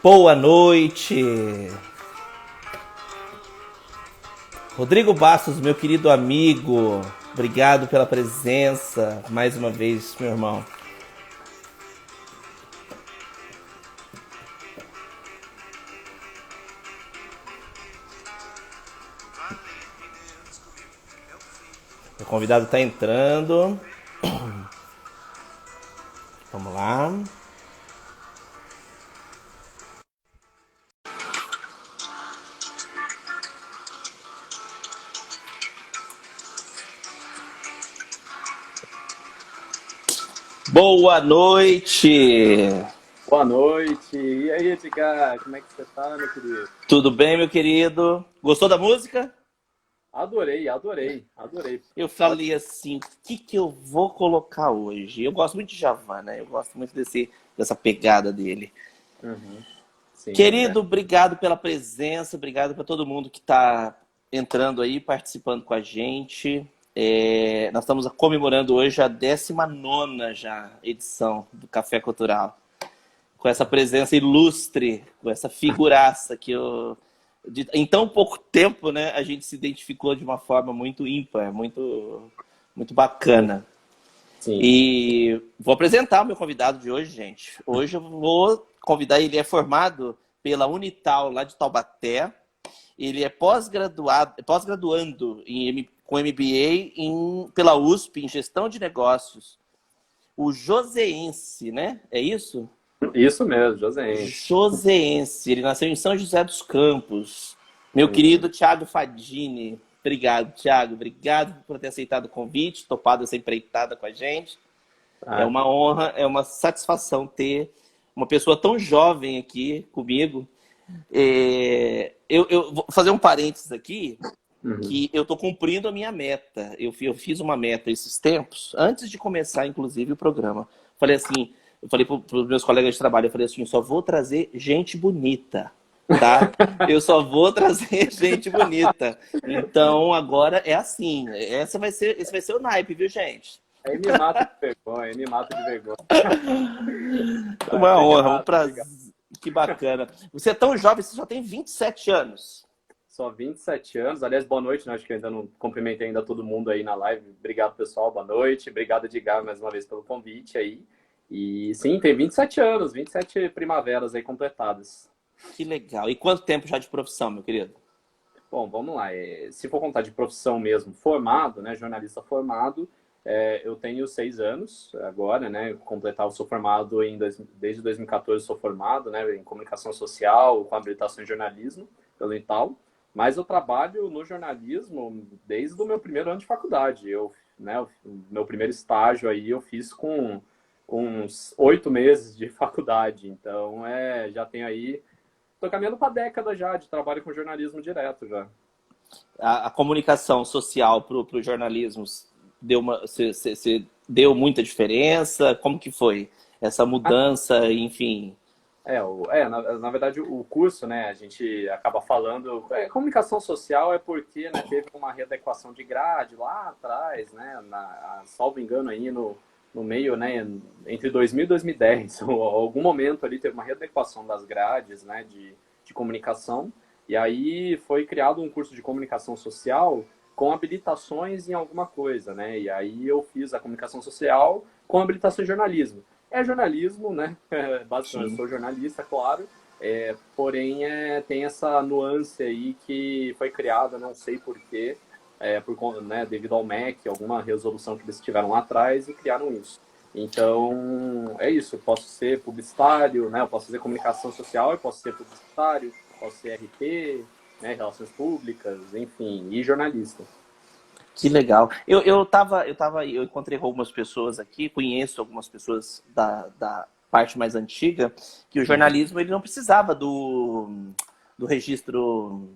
Boa noite. Rodrigo Bastos, meu querido amigo, obrigado pela presença mais uma vez, meu irmão. O convidado está entrando. Vamos lá. Boa noite. Boa noite. E aí, Edgar, como é que você tá, meu querido? Tudo bem, meu querido? Gostou da música? Adorei, adorei, adorei. Eu Pode... falei assim, o que eu vou colocar hoje? Eu gosto muito de Djavan, né? Eu gosto muito dessa pegada dele. Uhum. Sim, é. Querido, obrigado pela presença, obrigado para todo mundo que está entrando aí, participando com a gente. Nós estamos comemorando hoje a 19ª já edição do Café Cultural, com essa presença ilustre, com essa figuraça em tão pouco tempo, né, a gente se identificou de uma forma muito ímpar, muito bacana. Sim. E vou apresentar o meu convidado de hoje, gente. Hoje eu vou convidar, ele é formado pela Unital, lá de Taubaté. Ele é pós-graduando com MBA pela USP, em Gestão de Negócios. O Joseense, né? É isso? Isso mesmo, Joseense. Joseense. Ele nasceu em São José dos Campos. Meu Uhum. querido Thiago Fadini. Obrigado, Thiago. Obrigado por ter aceitado o convite, topado essa empreitada com a gente. É Ah, uma honra, é uma satisfação ter uma pessoa tão jovem aqui comigo. Eu vou fazer um parênteses aqui, uhum. que eu estou cumprindo a minha meta. Eu fiz uma meta esses tempos, antes de começar, inclusive, o programa. Eu falei para os meus colegas de trabalho, eu falei assim, só vou trazer gente bonita, tá? Eu só vou trazer gente bonita. Então, agora é assim. Esse vai ser o naipe, viu, gente? Aí me mata de vergonha, aí me mata de vergonha. Ah, Uma honra, um obrigado, obrigado. prazer. Que bacana. Você é tão jovem, você só tem 27 anos. Só 27 anos. Aliás, boa noite, né? Acho que eu ainda não cumprimentei ainda todo mundo aí na live. Obrigado, pessoal. Boa noite. Obrigado, Edgar, mais uma vez pelo convite aí. E sim, tem 27 anos, 27 primaveras aí completadas. Que legal. E quanto tempo já de profissão, meu querido? Bom, vamos lá. Se for contar de profissão mesmo, formado, né, jornalista formado, eu tenho 6 anos agora, né? Completar, eu sou formado desde 2014, sou formado, né, em comunicação social, com habilitação em jornalismo pelo Itaú. Mas eu trabalho no jornalismo desde o meu primeiro ano de faculdade. O meu primeiro estágio aí eu fiz com uns 8 meses de faculdade. Então, já tenho aí. Tô caminhando para década já de trabalho com jornalismo direto já. A comunicação social para o jornalismo você deu muita diferença? Como que foi essa mudança, enfim? Na verdade, o curso, né, a gente acaba falando. Comunicação social é porque, né, teve uma readequação de grade lá atrás, né, salvo engano, aí no meio, né, entre 2000 e 2010. Algum momento ali teve uma readequação das grades, né, de comunicação. E aí foi criado um curso de comunicação social com habilitações em alguma coisa, né? E aí eu fiz a comunicação social com habilitação em jornalismo. É jornalismo, né? Basicamente, eu Sim. sou jornalista, claro. Porém, tem essa nuance aí que foi criada, não sei porquê, né, devido ao MEC, alguma resolução que eles tiveram lá atrás e criaram isso. Então, é isso. Eu posso ser publicitário, né? Eu posso fazer comunicação social, eu posso ser publicitário, posso ser RP, né? Relações públicas, enfim, e jornalista. Que legal. Eu encontrei com algumas pessoas aqui, conheço algumas pessoas da parte mais antiga, que o Uhum. jornalismo ele não precisava do registro,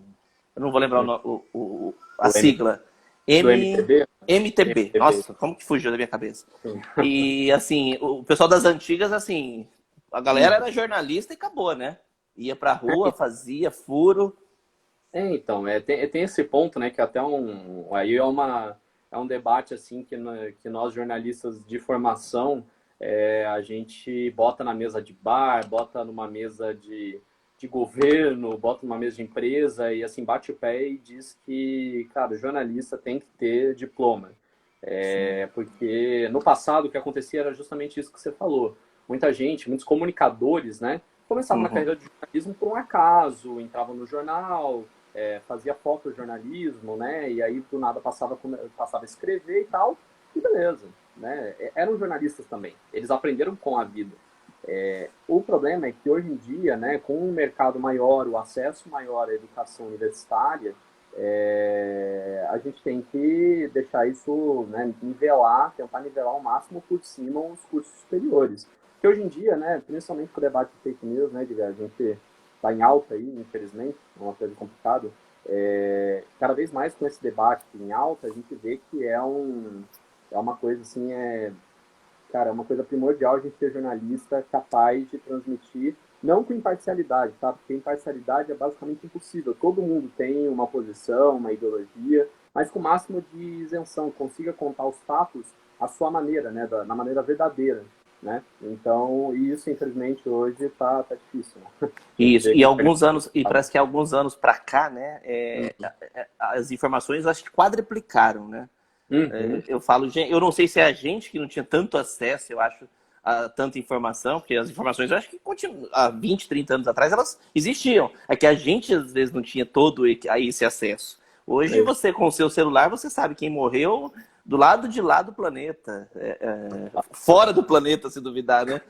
eu não vou lembrar a Do, M, sigla, do MPB? MTB. MPB. Nossa, como que fugiu da minha cabeça? Sim. E assim, o pessoal das antigas, assim, a galera era jornalista e acabou, né? Ia pra rua, fazia furo. Então, tem esse ponto, né, que até aí é um debate, assim, que nós jornalistas de formação, a gente bota na mesa de bar, bota numa mesa de governo, bota numa mesa de empresa e assim bate o pé e diz que, cara, o jornalista tem que ter diploma. Porque no passado o que acontecia era justamente isso que você falou. Muita gente, muitos comunicadores, né, começavam na Uhum. carreira de jornalismo por um acaso, entravam no jornal, fazia fotojornalismo, né, e aí do nada passava a escrever e tal, e beleza, né, eram jornalistas também. Eles aprenderam com a vida. O problema é que hoje em dia, né, com um mercado maior, o acesso maior à educação universitária, a gente tem que deixar isso, né, tentar nivelar ao máximo por cima os cursos superiores. Que hoje em dia, né, principalmente com o debate de fake news, né, a gente está em alta aí, infelizmente, é uma coisa complicada. Cada vez mais com esse debate em alta, a gente vê que é uma coisa assim, cara, é uma coisa primordial a gente ter jornalista capaz de transmitir, não com imparcialidade, tá? Porque imparcialidade é basicamente impossível. Todo mundo tem uma posição, uma ideologia, mas com o máximo de isenção, consiga contar os fatos à sua maneira, né? Na maneira verdadeira, né? Então, isso, infelizmente, hoje tá difícil, né? A gente Isso, vê e que... alguns anos, e parece que há alguns anos para cá, né, as informações acho que quadriplicaram, né? Uhum. Eu falo, eu não sei se é a gente que não tinha tanto acesso, eu acho, a tanta informação, porque as informações, eu acho que há 20, 30 anos atrás, elas existiam. É que a gente, às vezes, não tinha todo esse acesso. Hoje, É, você, com o seu celular, você sabe quem morreu do lado de lá do planeta. Fora do planeta, se duvidar, né?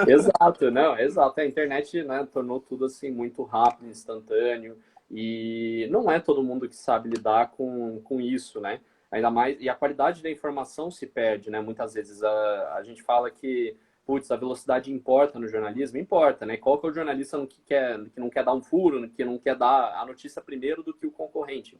exato, não, exato. A internet, né, tornou tudo assim muito rápido, instantâneo, e não é todo mundo que sabe lidar com isso, né? Ainda mais, e a qualidade da informação se perde, né? Muitas vezes a gente fala que, putz, a velocidade importa no jornalismo, importa, né? Qual que é o jornalista que não quer dar um furo, que não quer dar a notícia primeiro do que o concorrente?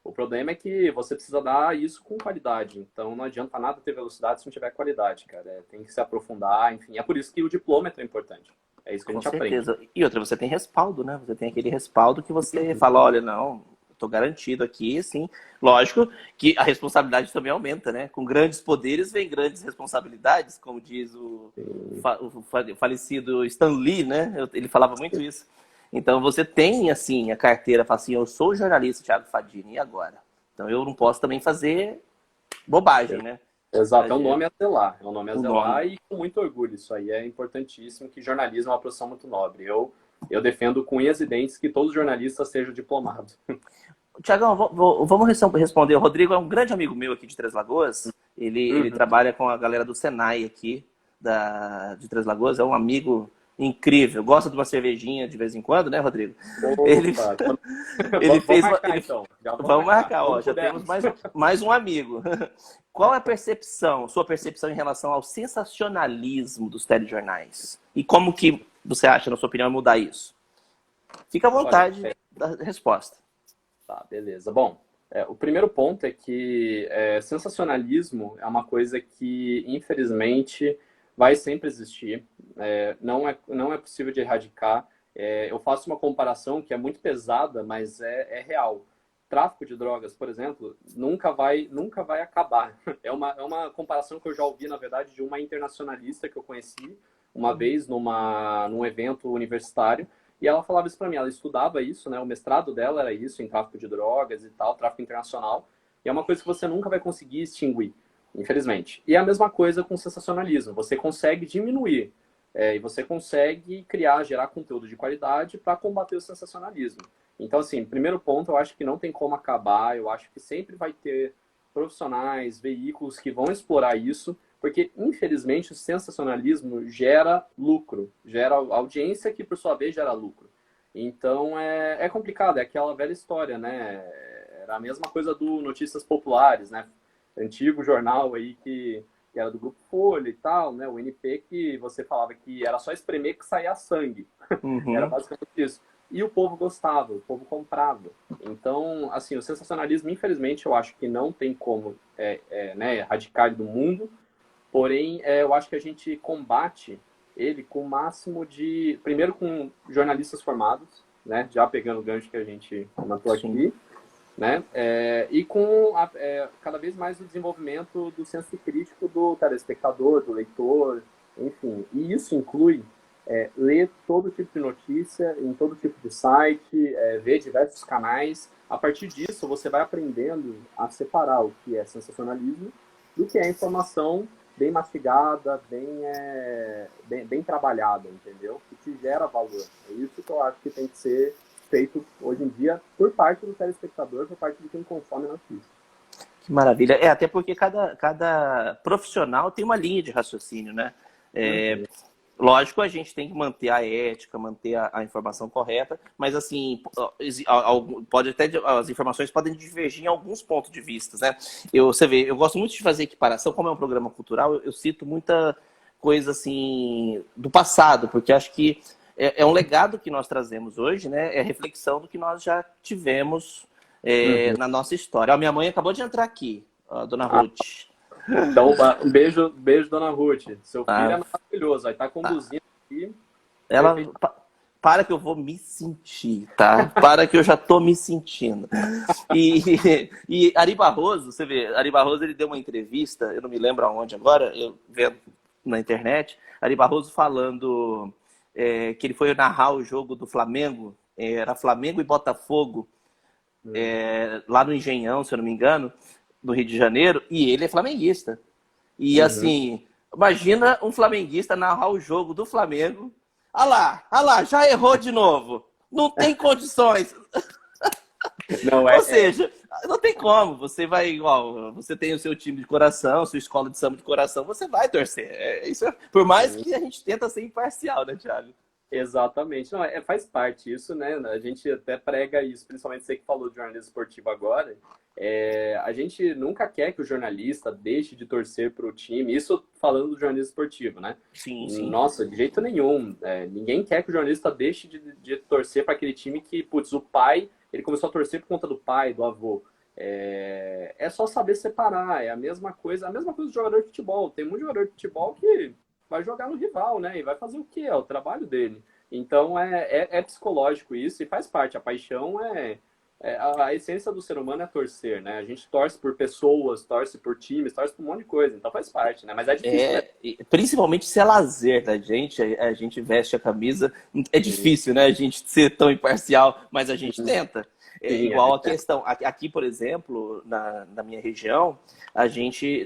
O problema é que você precisa dar isso com qualidade. Então não adianta nada ter velocidade se não tiver qualidade, cara. Tem que se aprofundar, enfim. É por isso que o diploma é tão importante. É isso que a Com gente aprende. certeza. E outra, você tem respaldo, né? Você tem aquele respaldo que você fala, olha, não, estou garantido aqui, sim. Lógico que a responsabilidade também aumenta, né? Com grandes poderes vem grandes responsabilidades, como diz o falecido Stan Lee, né? Ele falava muito isso. Então você tem, assim, a carteira, fala assim, eu sou jornalista Thiago Fadini, e agora? Então eu não posso também fazer bobagem, né? Exato, é um nome a zelar. É um nome a O nome. zelar e com muito orgulho. Isso aí é importantíssimo, que jornalismo é uma profissão muito nobre. Eu defendo com unhas e dentes que todos os jornalistas sejam diplomados. Tiagão, vamos responder. O Rodrigo é um grande amigo meu aqui de Três Lagoas. Ele Uhum. trabalha com a galera do Senai aqui, de Três Lagoas. É um amigo incrível. Gosta de uma cervejinha de vez em quando, né, Rodrigo? Ele, Opa, ele vamos fez. marcar então. Já vamos Vamos marcar. marcar, ó. Quando Já temos pudermos. mais um amigo. Qual é a percepção, sua percepção em relação ao sensacionalismo dos telejornais? E como que você acha, na sua opinião, mudar isso? Fica à Olha, vontade da resposta. tá, beleza. Bom, o primeiro ponto é que sensacionalismo é uma coisa que, infelizmente, vai sempre existir. Não é possível de erradicar. Eu faço uma comparação que é muito pesada, mas é real. Tráfico de drogas, por exemplo, nunca vai acabar. É uma comparação que eu já ouvi, na verdade, de uma internacionalista que eu conheci uma vez num evento universitário. E ela falava isso para mim, ela estudava isso, né? O mestrado dela era isso, em tráfico de drogas e tal, tráfico internacional. E é uma coisa que você nunca vai conseguir extinguir, infelizmente. E é a mesma coisa com o sensacionalismo. Você consegue diminuir e você consegue gerar conteúdo de qualidade para combater o sensacionalismo. Então, assim, primeiro ponto, eu acho que não tem como acabar. Eu acho que sempre vai ter profissionais, veículos que vão explorar isso, porque, infelizmente, o sensacionalismo gera lucro, gera audiência que, por sua vez, gera lucro. Então, é complicado, é aquela velha história, né? Era a mesma coisa do Notícias Populares, né? Antigo jornal aí que era do Grupo Folha e tal, né? O NP, que você falava que era só espremer que saía sangue. Era Uhum. basicamente isso. E o povo gostava, o povo comprava. Então, assim, o sensacionalismo, infelizmente, eu acho que não tem como né, erradicar do mundo. Porém, eu acho que a gente combate ele com o máximo de... Primeiro com jornalistas formados, né? Já pegando o gancho que a gente comentou Sim. aqui, né? E com cada vez mais o desenvolvimento do senso crítico do telespectador, do leitor, enfim. E isso inclui ler todo tipo de notícia, em todo tipo de site, ver diversos canais. A partir disso, você vai aprendendo a separar o que é sensacionalismo do que é informação bem mastigada, bem trabalhada, entendeu? Que te gera valor. É isso que eu acho que tem que ser feito hoje em dia por parte do telespectador, por parte de quem consome a notícia. Que maravilha. Até porque cada profissional tem uma linha de raciocínio, né? Lógico, a gente tem que manter a ética, manter a informação correta, mas assim, pode até, as informações podem divergir em alguns pontos de vista, né? Você vê, eu gosto muito de fazer equiparação, como é um programa cultural, eu cito muita coisa assim do passado, porque acho que é um legado que nós trazemos hoje, né? É reflexão do que nós já tivemos na nossa história. A minha mãe acabou de entrar aqui, a dona Ruth. Então, um beijo, dona Ruth. Seu filho é maravilhoso, vai estar conduzindo aqui. Ela, para que eu vou me sentir, tá? Para que eu já tô me sentindo. E Ari Barroso, você vê, Ari Barroso, ele deu uma entrevista, eu não me lembro aonde agora, eu vendo na internet, Ari Barroso falando que ele foi narrar o jogo do Flamengo, era Flamengo e Botafogo, lá no Engenhão, se eu não me engano, do Rio de Janeiro, e ele é flamenguista. E assim, imagina um flamenguista narrar o jogo do Flamengo. Ah lá, já errou de novo. Não tem condições. Ou seja, não tem como. Você vai igual, você tem o seu time de coração, sua escola de samba de coração, você vai torcer. Por mais que a gente tenta ser imparcial, né, Thiago? Exatamente. Não, faz parte isso, né? A gente até prega isso, principalmente você que falou de jornalismo esportivo agora. A gente nunca quer que o jornalista deixe de torcer para o time. Isso falando do jornalismo esportivo, né? Sim. Nossa, de jeito nenhum. Ninguém quer que o jornalista deixe de torcer para aquele time que, putz, o pai, ele começou a torcer por conta do pai, do avô. É só saber separar. É a mesma coisa do jogador de futebol. Tem muito jogador de futebol que vai jogar no rival, né? E vai fazer o quê? É o trabalho dele. Então, é psicológico isso e faz parte. A paixão a essência do ser humano é torcer, né? A gente torce por pessoas, torce por times, torce por um monte de coisa. Então, faz parte, né? Mas é difícil, né? Principalmente se é lazer da gente, a gente veste a camisa. É difícil, né? A gente ser tão imparcial, mas a gente tenta. Igual a questão. Aqui, por exemplo, na minha região,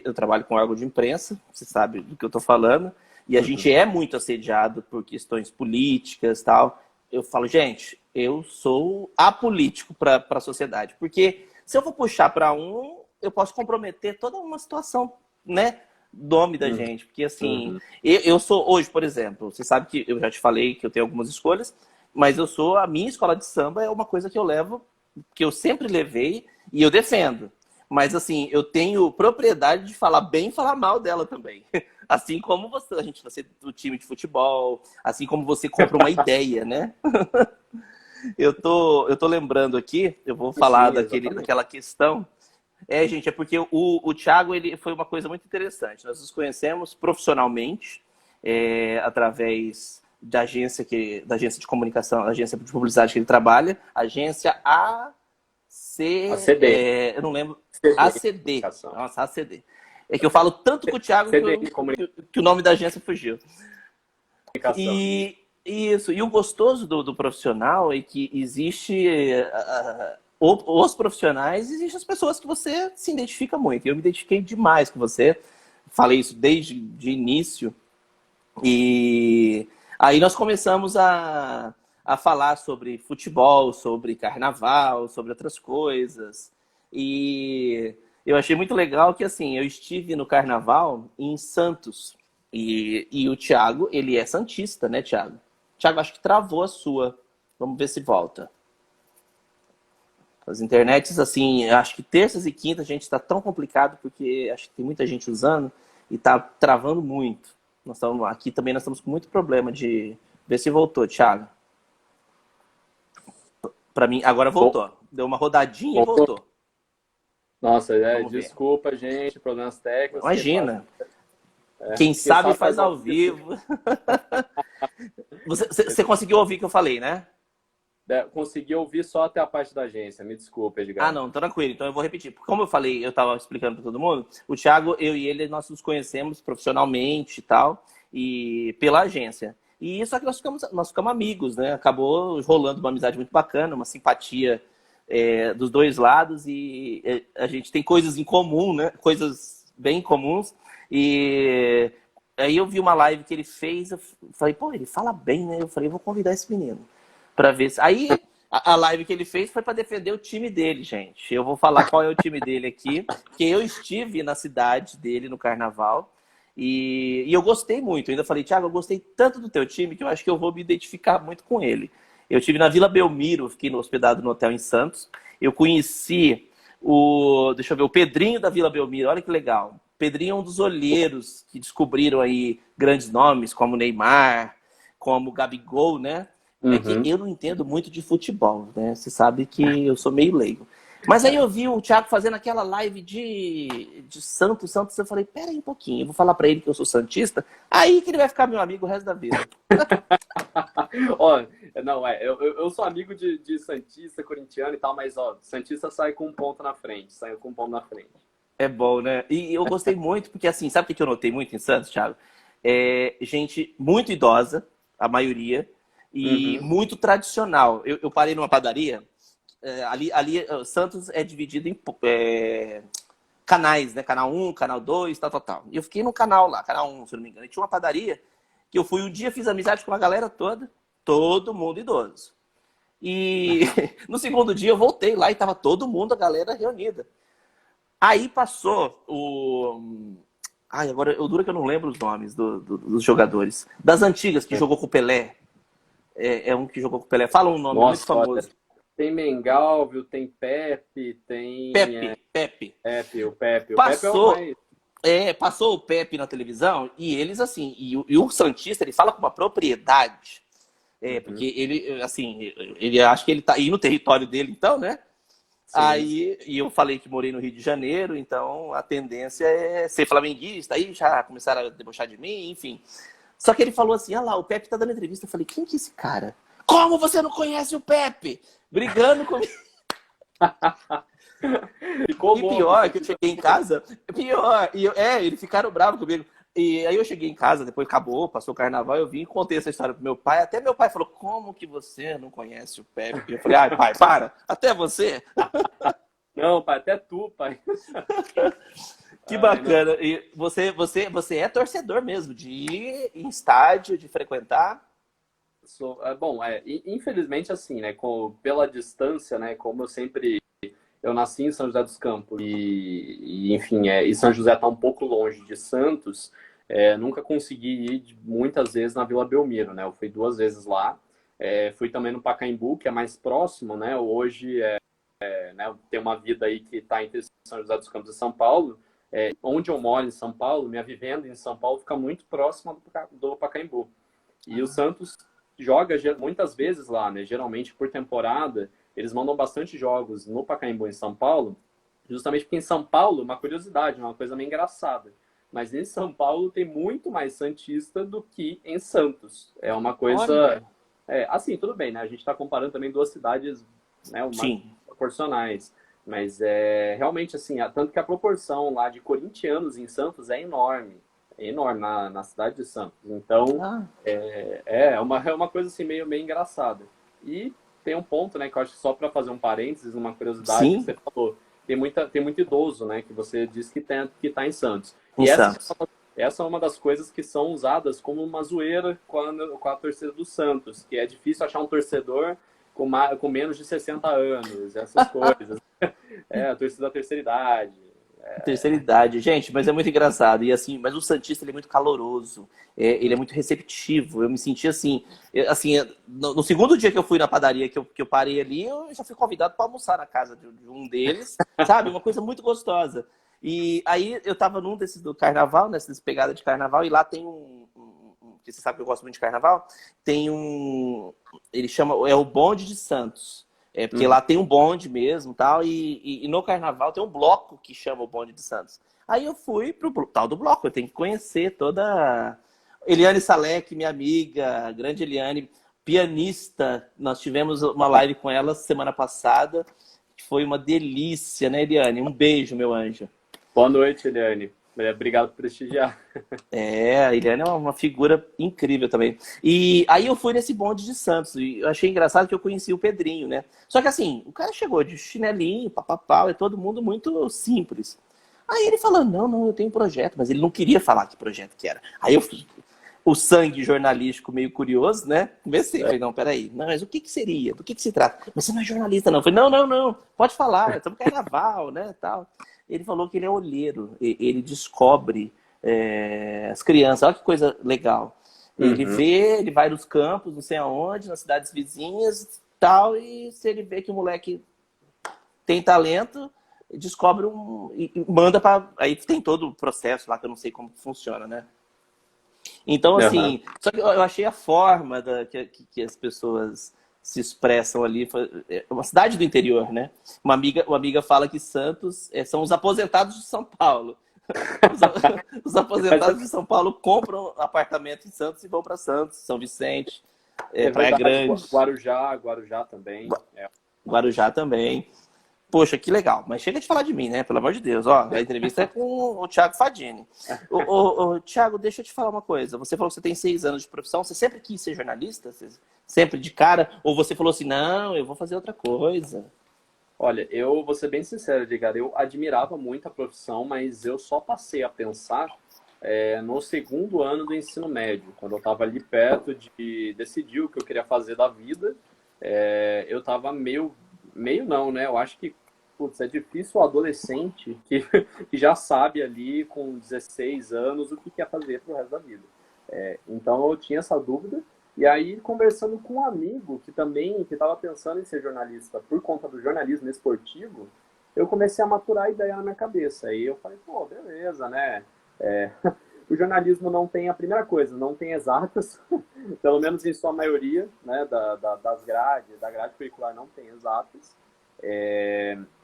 eu trabalho com órgão de imprensa, você sabe do que eu tô falando. E a gente é muito assediado por questões políticas e tal. Eu falo, gente, eu sou apolítico para a sociedade. Porque se eu vou puxar para eu posso comprometer toda uma situação, né? Nome da gente. Porque assim, eu sou hoje, por exemplo, você sabe que eu já te falei que eu tenho algumas escolhas, mas a minha escola de samba é uma coisa que eu levo, que eu sempre levei e eu defendo. Mas assim, eu tenho propriedade de falar bem e falar mal dela também. Assim como você do time de futebol, assim como você compra uma ideia, né? Eu tô lembrando aqui, eu vou falar daquela questão. Gente, é porque o Thiago, ele foi uma coisa muito interessante. Nós nos conhecemos profissionalmente, através da agência de comunicação, da agência de publicidade que ele trabalha, agência ACD. Eu não lembro. ACD. Nossa, ACD. É que eu falo tanto com o Thiago que o nome da agência fugiu. E o gostoso do profissional é que existe os profissionais, existem as pessoas que você se identifica muito. Eu me identifiquei demais com você. Falei isso desde de início. E aí nós começamos a falar sobre futebol, sobre carnaval, sobre outras coisas. E eu achei muito legal que, assim, eu estive no carnaval em Santos. E o Thiago, ele é santista, né, Thiago? Thiago, acho que travou a sua. Vamos ver se volta. As internets, assim, acho que terças e quintas, gente, está tão complicado porque acho que tem muita gente usando e tá travando muito. Aqui também nós estamos com muito problema de ver se voltou, Thiago. Para mim, agora voltou. Deu uma rodadinha e voltou. Nossa, desculpa, gente, problemas técnicos. Imagina. Quem sabe faz ao vivo. Você conseguiu ouvir o que eu falei, né? Consegui ouvir só até a parte da agência. Me desculpa, Edgar. Não, tranquilo. Então eu vou repetir. Como eu falei, eu estava explicando para todo mundo, o Thiago, eu e ele, nós nos conhecemos profissionalmente e tal, e pela agência. E só que nós ficamos amigos, né? Acabou rolando uma amizade muito bacana, uma simpatia dos dois lados e a gente tem coisas em comum, né? Coisas bem comuns. E aí eu vi uma live que ele fez, eu falei, pô, ele fala bem, né? Eu falei, vou convidar esse menino para ver se... Aí a live que ele fez foi para defender o time dele, gente. Eu vou falar qual é o time dele aqui, porque eu estive na cidade dele no carnaval e eu gostei muito. Eu ainda falei, Thiago, eu gostei tanto do teu time que eu acho que eu vou me identificar muito com ele. Eu estive na Vila Belmiro, fiquei hospedado no hotel em Santos. Eu conheci deixa eu ver, o Pedrinho da Vila Belmiro, olha que legal. O Pedrinho é um dos olheiros que descobriram aí grandes nomes, como Neymar, como Gabigol, né? É que Uhum. eu não entendo muito de futebol, né? Você sabe que eu sou meio leigo. Mas aí eu vi o Thiago fazendo aquela live de Santos, eu falei, pera aí um pouquinho, eu vou falar pra ele que eu sou santista, aí que ele vai ficar meu amigo o resto da vida. Ó, não, eu sou amigo de Santista, corintiano e tal, mas ó, Santista sai com um ponto na frente, saiu com um ponto na frente. É bom, né? E eu gostei muito, porque assim, sabe o que eu notei muito em Santos, Thiago? Gente muito idosa, a maioria, e Uhum. muito tradicional. Eu parei numa padaria, ali Santos é dividido em canais, né? Canal um, canal 2, tal, tal, tal. E eu fiquei no canal lá, canal um, se eu não me engano. E tinha uma padaria que eu fui um dia, fiz amizade com a galera toda, todo mundo idoso. E no segundo dia eu voltei lá e tava todo mundo, a galera reunida. Aí passou o. Ai, agora eu duro que eu não lembro os nomes dos jogadores. Das antigas, que jogou com o Pelé. É um que jogou com o Pelé. Fala um nome muito Nossa, olha, famoso. tem Mengalvio, tem Pepe, tem Pepe. Pepe, o Pepe. O Pepe é o Passou, mais. passou o Pepe na televisão e eles, assim, e o Santista, ele fala com uma propriedade. Uhum. Porque ele, assim, ele acha que ele tá aí no território dele, então, né? Sim, sim. Aí, e eu falei que morei no Rio de Janeiro, então a tendência é ser flamenguista, aí já começaram a debochar de mim, enfim. Só que ele falou assim, ah lá, o Pepe tá dando entrevista. Eu falei, quem que é esse cara? Como você não conhece o Pepe? Brigando comigo. Ficou E bom, pior, ficou. que eu cheguei em casa, pior, eles ficaram bravos comigo. E aí eu cheguei em casa, depois acabou, passou o carnaval, eu vim e contei essa história pro meu pai. Até meu pai falou, como que você não conhece o Pepe? Eu falei, ai pai, para, até você? Não, pai, até tu, pai. Que Ai, não. bacana. E você é torcedor mesmo, de ir em estádio, de frequentar? Bom, infelizmente assim, né, pela distância, né, como eu nasci em São José dos Campos enfim, e São José está um pouco longe de Santos, nunca consegui ir muitas vezes na Vila Belmiro, né, eu fui 2 vezes lá, fui também no Pacaembu, que é mais próximo, né, hoje né, tem uma vida aí que está entre São José dos Campos e São Paulo, onde eu moro em São Paulo, minha vivenda em São Paulo fica muito próxima do Pacaembu. E o Santos joga muitas vezes lá, né? Geralmente por temporada, eles mandam bastante jogos no Pacaembu em São Paulo, justamente porque em São Paulo, uma curiosidade, uma coisa meio engraçada. Mas em São Paulo tem muito mais santista do que em Santos. É uma coisa. Olha, Assim, tudo bem, né? A gente está comparando também duas cidades, né, sim, proporcionais. Mas realmente assim, tanto que a proporção lá de corintianos em Santos é enorme. É enorme na cidade de Santos. Então, ah, é uma coisa assim meio engraçada. E tem um ponto, né, que eu acho que só para fazer um parênteses, uma curiosidade que sim, você falou. Tem muito idoso, né, que você disse que tá em Santos. em E Santos. essa é uma das coisas que são usadas como uma zoeira com a torcida do Santos, que é difícil achar um torcedor com menos de 60 anos, essas coisas. A torcida da terceira idade. Terceira idade, gente, mas é muito engraçado. E assim, mas o Santista ele é muito caloroso, ele é muito receptivo. Eu me senti assim, no segundo dia que eu fui na padaria, que eu parei ali, eu já fui convidado para almoçar na casa de um deles, sabe? Uma coisa muito gostosa. E aí eu tava num desses do carnaval, nessas pegadas de carnaval, e lá tem que você sabe que eu gosto muito de carnaval, tem ele chama, é o Bonde de Santos. Porque Uhum. lá tem um bonde mesmo tal, e no carnaval tem um bloco que chama o Bonde de Santos. Aí eu fui pro tal do bloco, eu tenho que conhecer toda. Eliane Salek, minha amiga, grande Eliane, pianista. Nós tivemos uma live com ela semana passada, que foi uma delícia, né, Eliane? Um beijo, meu anjo. Boa noite, Eliane. Obrigado por prestigiar. É, a Eliane é uma figura incrível também. E aí eu fui nesse bonde de Santos e eu achei engraçado que eu conheci o Pedrinho, né? Só que assim, o cara chegou de chinelinho, papapau, é todo mundo muito simples. Aí ele falou, não, não, eu tenho um projeto, mas ele não queria falar que projeto que era. Aí eu, o sangue jornalístico meio curioso, né? Comecei, falei, não, peraí, não, mas o que que seria? Do que se trata? Mas você não é jornalista, não. Eu falei, não, não, não, pode falar, estamos no carnaval, né, tal. Ele falou que ele é olheiro, ele descobre as crianças, olha que coisa legal. Ele Uhum. vê, ele vai nos campos, não sei aonde, nas cidades vizinhas, tal, e se ele vê que o moleque tem talento, descobre e manda para. Aí tem todo o processo lá que eu não sei como funciona, né? Então, Uhum. assim, só que eu achei a forma que as pessoas se expressam ali. É uma cidade do interior, né? Uma amiga fala que Santos são os aposentados de São Paulo. Os, os Mas aposentados de São Paulo compram apartamento em Santos e vão para Santos, São Vicente, é Praia verdade, Grande, Guarujá também. Guarujá também. Poxa, que legal. Mas chega de falar de mim, né? Pelo amor de Deus. Ó, a entrevista é com o Thiago Fadini. Thiago, deixa eu te falar uma coisa. Você falou que você tem 6 anos de profissão. Você sempre quis ser jornalista? Você sempre de cara? Ou você falou assim, não, eu vou fazer outra coisa? Olha, eu vou ser bem sincero, Edgar, eu admirava muito a profissão, mas eu só passei a pensar no segundo ano do ensino médio, quando eu estava ali perto de decidir o que eu queria fazer da vida. Eu estava meio não, né? Eu acho que, putz, é difícil o adolescente que já sabe ali com 16 anos o que quer fazer pro resto da vida. Então eu tinha essa dúvida. E aí, conversando com um amigo que estava pensando em ser jornalista por conta do jornalismo esportivo, eu comecei a maturar a ideia na minha cabeça. Aí eu falei, pô, beleza, né? É, o jornalismo não tem, a primeira coisa, não tem exatas, pelo menos em sua maioria, né, da grade curricular não tem exatas.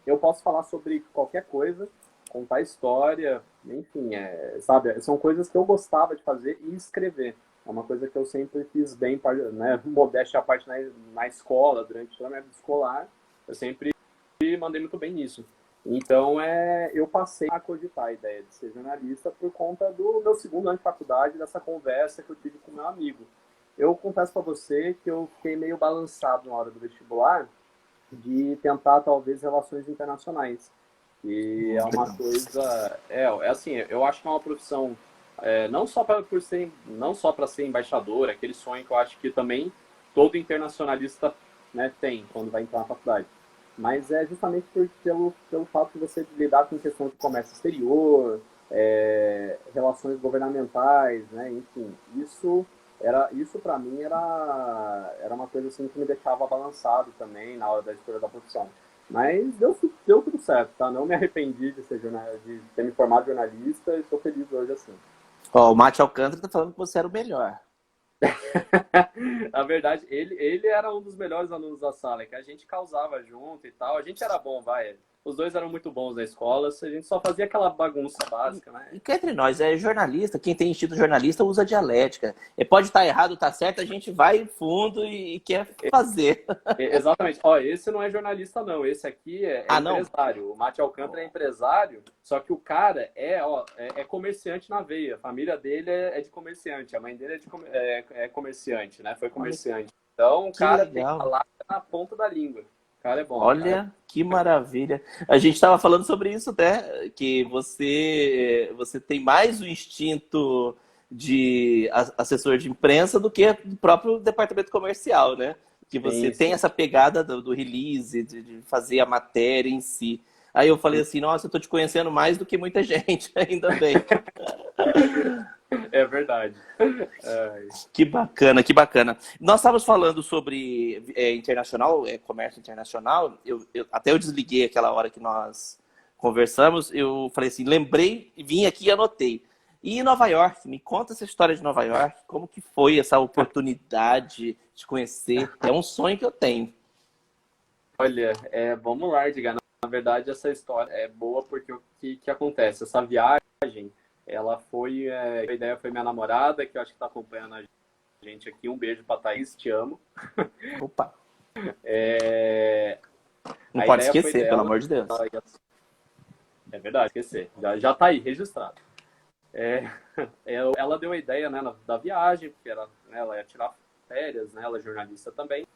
Eu posso falar sobre qualquer coisa, contar história, enfim, sabe, são coisas que eu gostava de fazer e escrever. É uma coisa que eu sempre fiz bem, né, modéstia à parte na escola, durante toda a minha vida escolar, eu sempre mandei muito bem nisso. Então, eu passei a cogitar a ideia de ser jornalista por conta do meu segundo ano de faculdade, dessa conversa que eu tive com meu amigo. Eu confesso para você que eu fiquei meio balançado na hora do vestibular de tentar, talvez, relações internacionais. E é uma coisa... assim, eu acho que é uma profissão não só para ser embaixador, aquele sonho que eu acho que também todo internacionalista, né, tem quando vai entrar na faculdade. Mas é justamente pelo fato de você lidar com questões de comércio exterior, relações governamentais, né? Enfim, isso para mim era uma coisa assim que me deixava balançado também na hora da escolha da profissão. Mas deu tudo certo, tá? Não me arrependi de ter me formado jornalista e estou feliz hoje assim. Ó, o Mate Alcântara tá falando que você era o melhor. Na verdade, ele era um dos melhores alunos da sala, que a gente causava junto e tal. A gente era bom, vai. Os dois eram muito bons na escola, a gente só fazia aquela bagunça básica, né? E cá entre nós, é jornalista, quem tem instinto jornalista usa dialética. Pode estar errado, tá certo, a gente vai fundo e quer fazer. Exatamente. Ó, esse não é jornalista, não. Esse aqui é Ah, não? empresário. O Mate Alcântara é empresário, só que o cara é comerciante na veia. A família dele é de comerciante. A mãe dele é comerciante, né? Foi Olha comerciante. Então, o que cara tem a legal. palavra na ponta da língua. O cara é bom, cara. Olha que maravilha. A gente estava falando sobre isso até, que você tem mais o instinto de assessor de imprensa do que do próprio departamento comercial, né? Que você Sim, tem sim. essa pegada do release, de fazer a matéria em si. Aí eu falei assim, nossa, eu tô te conhecendo mais do que muita gente, ainda bem. É verdade. É, Que bacana, que bacana. Nós estávamos falando sobre internacional, comércio internacional. Até eu desliguei aquela hora que nós conversamos. Eu falei assim, lembrei, vim aqui e anotei. E em Nova York, me conta essa história de Nova York. Como que foi essa oportunidade de conhecer? É um sonho que eu tenho. olha, vamos lá, Edgar. Na verdade, essa história é boa porque o que acontece? Essa viagem, ela foi. A ideia foi minha namorada, que eu acho que está acompanhando a gente aqui. Um beijo para Thaís, te amo. Opa, É, não a pode ideia foi esquecer, pelo dela. amor de Deus. É verdade, esquecer. Já tá aí, registrado. É, ela deu a ideia, né, da viagem, porque ela ia tirar férias, né, ela é jornalista também.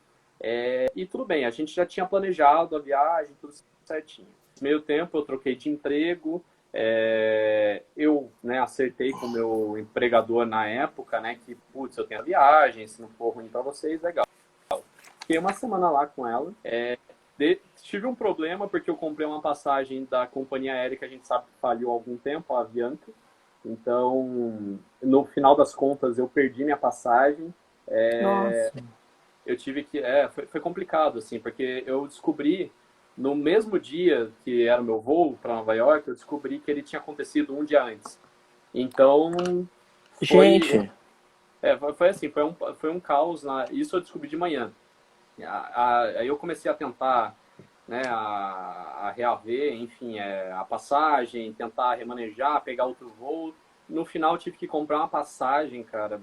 E tudo bem, a gente já tinha planejado a viagem, tudo certinho. No meio tempo, eu troquei de emprego, eu, né, acertei com o meu empregador na época, né, que, putz, eu tenho a viagem, se não for ruim para vocês, legal. Fiquei uma semana lá com ela. Tive um problema porque eu comprei uma passagem da companhia aérea que a gente sabe que falhou há algum tempo, a Avianca. Então, no final das contas, eu perdi minha passagem. Nossa. Eu tive que. Foi complicado, assim, porque eu descobri, no mesmo dia que era o meu voo para Nova York, eu descobri que ele tinha acontecido um dia antes. Então, foi. Gente, Foi assim, foi um caos. Isso eu descobri de manhã. Aí eu comecei a tentar, né, a reaver, enfim, a passagem, tentar remanejar, pegar outro voo. No final, eu tive que comprar uma passagem, cara,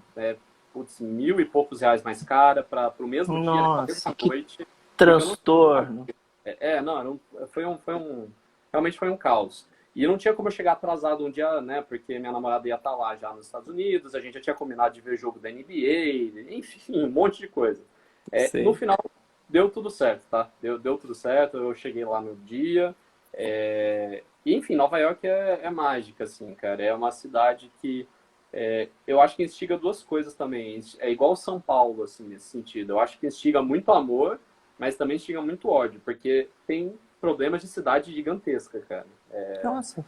putz, 1.000 e poucos reais mais cara para o mesmo dia, né, para a nossa, mesma que noite, porque eu não tinha. transtorno. Não, realmente foi um caos. E não tinha como eu chegar atrasado um dia, né? Porque minha namorada ia estar lá já nos Estados Unidos, a gente já tinha combinado de ver jogo da NBA, enfim, um monte de coisa. No Sei. final, deu tudo certo, tá? Deu tudo certo, eu cheguei lá no dia. E, enfim, Nova York é mágica, assim, cara. É uma cidade que eu acho que instiga duas coisas também. É igual São Paulo, assim, nesse sentido. Eu acho que instiga muito amor, mas também instiga muito ódio, porque tem problemas de cidade gigantesca, cara. Nossa.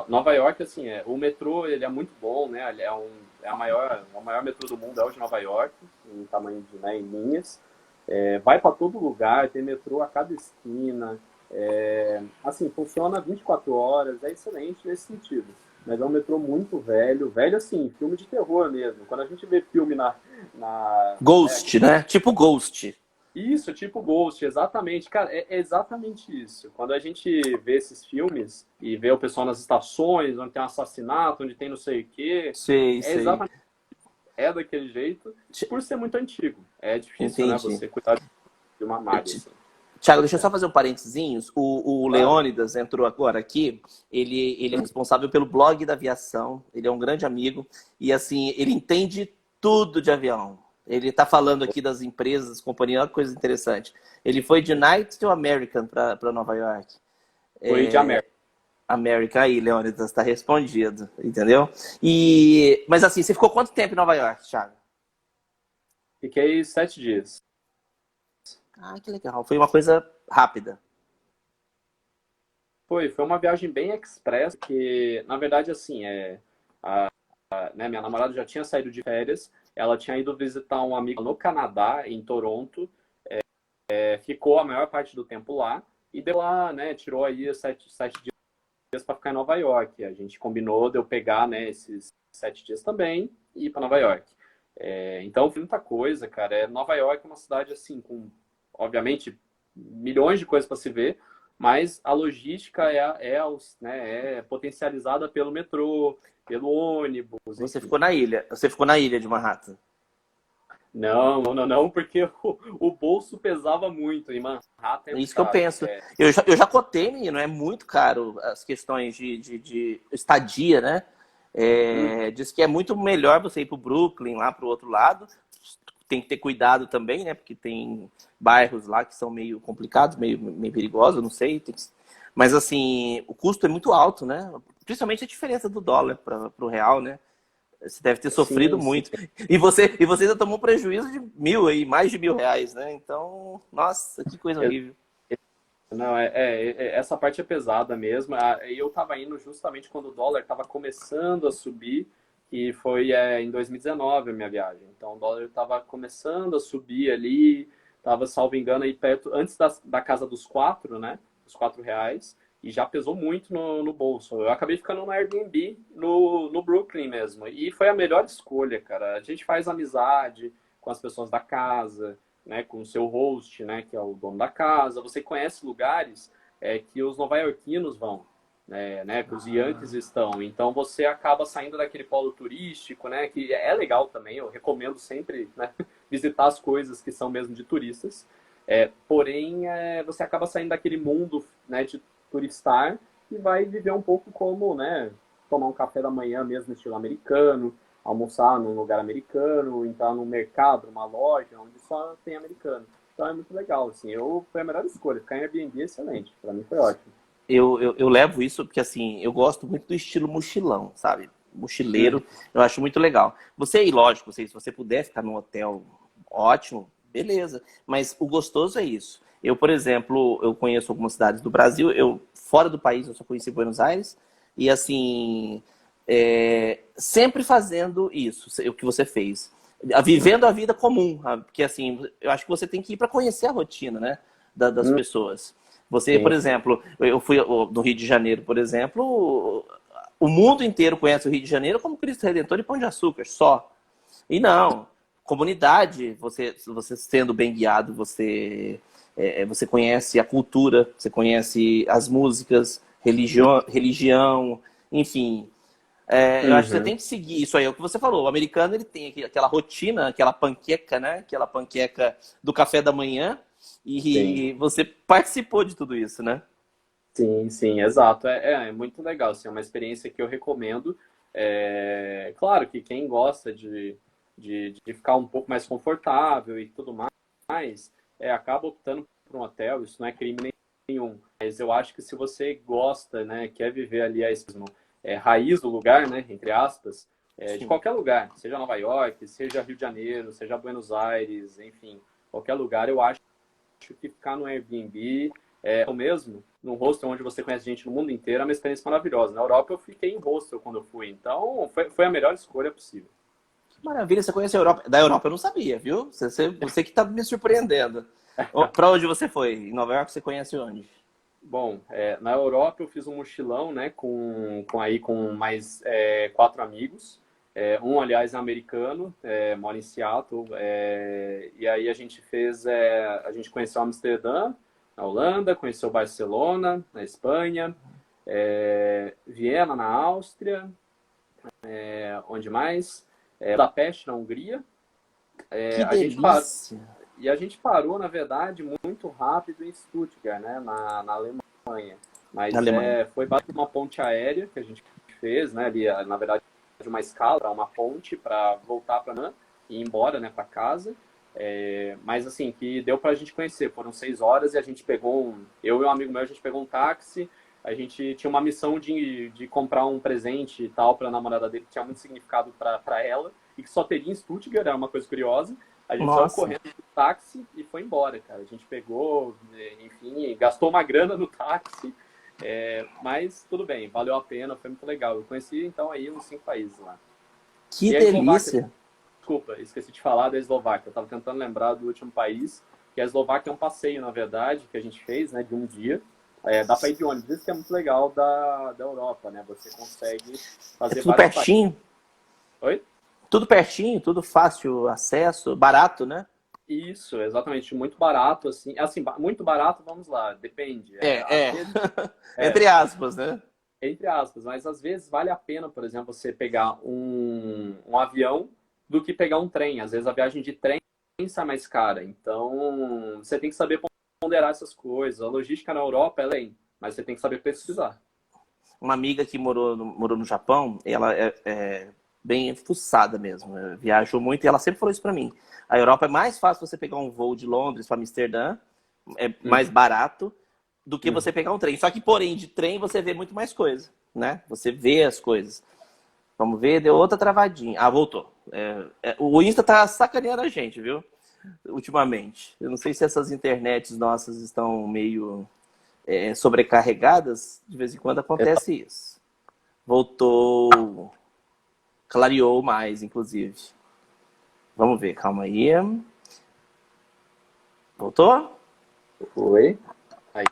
Nova York, assim, o metrô, ele é muito bom, né? Ele o maior metrô do mundo é o de Nova York, em tamanho de, né, em linhas. Vai para todo lugar, tem metrô a cada esquina. Assim, funciona 24 horas, é excelente nesse sentido. Mas é um metrô muito velho, velho assim, filme de terror mesmo. Quando a gente vê filme né, Ghost, né? Tipo Ghost. isso, tipo Ghost, exatamente. Cara, é exatamente isso. Quando a gente vê esses filmes e vê o pessoal nas estações, onde tem um assassinato, onde tem não sei o quê, Sei, é sei. exatamente daquele jeito, por ser muito antigo. É difícil, né, Entendi. você cuidar de uma malha, assim. Tiago, deixa eu só fazer um parentezinhos. O Claro. Leônidas entrou agora aqui. Ele é responsável pelo blog da aviação. Ele é um grande amigo. E, assim, ele entende tudo de avião. Ele está falando aqui das empresas, das companhias, olha que coisa interessante. Ele foi de United to American para Nova York. Foi de América. América aí, Leônidas, está respondido, entendeu? Mas assim, você ficou quanto tempo em Nova York, Thiago? Fiquei 7 dias. Ah, que legal. Foi uma coisa rápida. Foi uma viagem bem express, que, na verdade, assim, né, minha namorada já tinha saído de férias, ela tinha ido visitar um amigo no Canadá, em Toronto, ficou a maior parte do tempo lá, e deu lá, né, tirou aí 7 dias para ficar em Nova York. A gente combinou de eu pegar, né, esses 7 dias também e ir para Nova York. Então, foi muita coisa, cara. Nova York é uma cidade, assim, com, obviamente, milhões de coisas para se ver, mas a logística né, é potencializada pelo metrô, pelo ônibus, Você enfim. ficou na ilha. Você ficou na ilha de Manhattan. Não, não, não, não, porque o bolso pesava muito. Em Manhattan é É muito isso que eu caro. penso. Eu já cotei, menino, é muito caro as questões de estadia, né? Diz que é muito melhor você ir para o Brooklyn, lá para o outro lado. Tem que ter cuidado também, né? Porque tem bairros lá que são meio complicados, meio perigosos, não sei. Mas, assim, o custo é muito alto, né? Principalmente a diferença do dólar para o real, né? Você deve ter sofrido Sim, sim. muito. E você ainda tomou prejuízo de 1.000 aí, mais de R$ 1.000, né? Então, nossa, que coisa horrível. Não, essa parte é pesada mesmo. E eu estava indo justamente quando o dólar estava começando a subir, e foi em 2019 a minha viagem. Então o dólar estava começando a subir ali, estava, salvo engano, aí perto, antes da casa dos quatro, né? Os R$ 4, e já pesou muito no bolso. Eu acabei ficando no Airbnb no Brooklyn mesmo. E foi a melhor escolha, cara. A gente faz amizade com as pessoas da casa, né, com o seu host, né, que é o dono da casa. Você conhece lugares que os nova-iorquinos vão, né, que os Yankees estão. Então você acaba saindo daquele polo turístico, né, que é legal também. Eu recomendo sempre, né, visitar as coisas que são mesmo de turistas. Porém, você acaba saindo daquele mundo, né, de turistar e vai viver um pouco como, né, tomar um café da manhã mesmo estilo americano, almoçar num lugar americano, entrar num mercado, numa loja, onde só tem americano. Então é muito legal, assim. Foi a melhor escolha. Ficar em Airbnb é excelente. Para mim foi ótimo. Eu levo isso porque, assim, eu gosto muito do estilo mochilão, sabe? Uhum. Mochileiro, eu acho muito legal. Você, e lógico, se você puder ficar num hotel ótimo, beleza. Mas o gostoso é isso. Eu, por exemplo, eu conheço algumas cidades do Brasil, fora do país, eu só conheci Buenos Aires, e assim, sempre fazendo isso, o que você fez. Vivendo a vida comum, porque assim, eu acho que você tem que ir para conhecer a rotina, né, das pessoas. Você, por Sim. exemplo, eu fui no Rio de Janeiro, por exemplo, o mundo inteiro conhece o Rio de Janeiro como Cristo Redentor e Pão de Açúcar, só. E não, comunidade, você sendo bem guiado, você conhece a cultura, você conhece as músicas, religião, enfim. Eu acho que você Uhum. tem que seguir isso aí, é o que você falou. O americano ele tem aquela rotina, aquela panqueca, né? Aquela panqueca do café da manhã, Sim. e você participou de tudo isso, né? Sim, sim, exato. É muito legal, assim, é uma experiência que eu recomendo. Claro que quem gosta de ficar um pouco mais confortável e tudo mais, acaba optando por um hotel, isso não é crime nenhum. Mas eu acho que se você gosta, né, quer viver ali a raiz do lugar, né, entre aspas, de Sim. qualquer lugar, seja Nova York, seja Rio de Janeiro, seja Buenos Aires, enfim, qualquer lugar, eu acho que ficar no Airbnb ou mesmo num hostel onde você conhece gente no mundo inteiro é uma experiência maravilhosa. Na Europa eu fiquei em hostel quando eu fui, então foi a melhor escolha possível. Que maravilha, você conhece a Europa. Da Europa eu não sabia, viu? Você que está me surpreendendo. Para onde você foi? Em Nova York você conhece onde? Bom, na Europa eu fiz um mochilão, né, com mais 4 amigos. Um, aliás, é americano, mora em Seattle. E aí a gente conheceu Amsterdã, na Holanda, conheceu Barcelona, na Espanha, Viena, na Áustria, onde mais? Budapeste, na Hungria. Que A gente parou, delícia! e a gente parou, na verdade, muito rápido em Stuttgart, né, na Alemanha. Na Mas Alemanha. foi basicamente uma ponte aérea que a gente fez, né, ali, na verdade, de uma escala para uma ponte para voltar para e ir embora, né, para casa. Mas assim, que deu para a gente conhecer. Foram 6 horas e a gente eu e um amigo meu, a gente pegou um táxi. A gente tinha uma missão de comprar um presente e tal para a namorada dele que tinha muito significado para ela e que só teria em Stuttgart, era uma coisa curiosa. A gente saiu Nossa, correndo do táxi e foi embora, cara. A gente pegou, enfim, gastou uma grana no táxi, mas tudo bem, valeu a pena, foi muito legal. Eu conheci, então, aí uns 5 países lá. que E a Eslováquia, delícia! desculpa, esqueci de falar da Eslováquia. Eu estava tentando lembrar do último país, que a Eslováquia é um passeio, na verdade, que a gente fez, né, de um dia. Dá para ir de ônibus, isso que é muito legal da Europa, né? Você consegue É fazer tudo vários países. pertinho, Oi? tudo pertinho, tudo fácil acesso, barato, né? Isso, exatamente, muito barato, assim, muito barato, vamos lá, depende. Às É, é. vezes, Entre aspas, né? entre aspas, mas às vezes vale a pena, por exemplo, você pegar um avião do que pegar um trem. Às vezes a viagem de trem sai mais cara. Então, você tem que saber ponderar essas coisas. A logística na Europa é lenta, mas você tem que saber pesquisar. Uma amiga que morou no Japão, ela é bem fuçada mesmo, viajou muito e ela sempre falou isso pra mim. A Europa é mais fácil você pegar um voo de Londres para Amsterdã, é mais Uhum, barato do que você uhum. pegar um trem. Só que, porém, de trem você vê muito mais coisa, né? Você vê as coisas. Vamos ver, deu outra travadinha. Ah, voltou. O Insta tá sacaneando a gente, viu? Ultimamente. Eu não sei se essas internets nossas estão meio sobrecarregadas. De vez em quando acontece isso. Voltou. Clareou mais, inclusive. Vamos ver, calma aí. Voltou? Oi? Aí,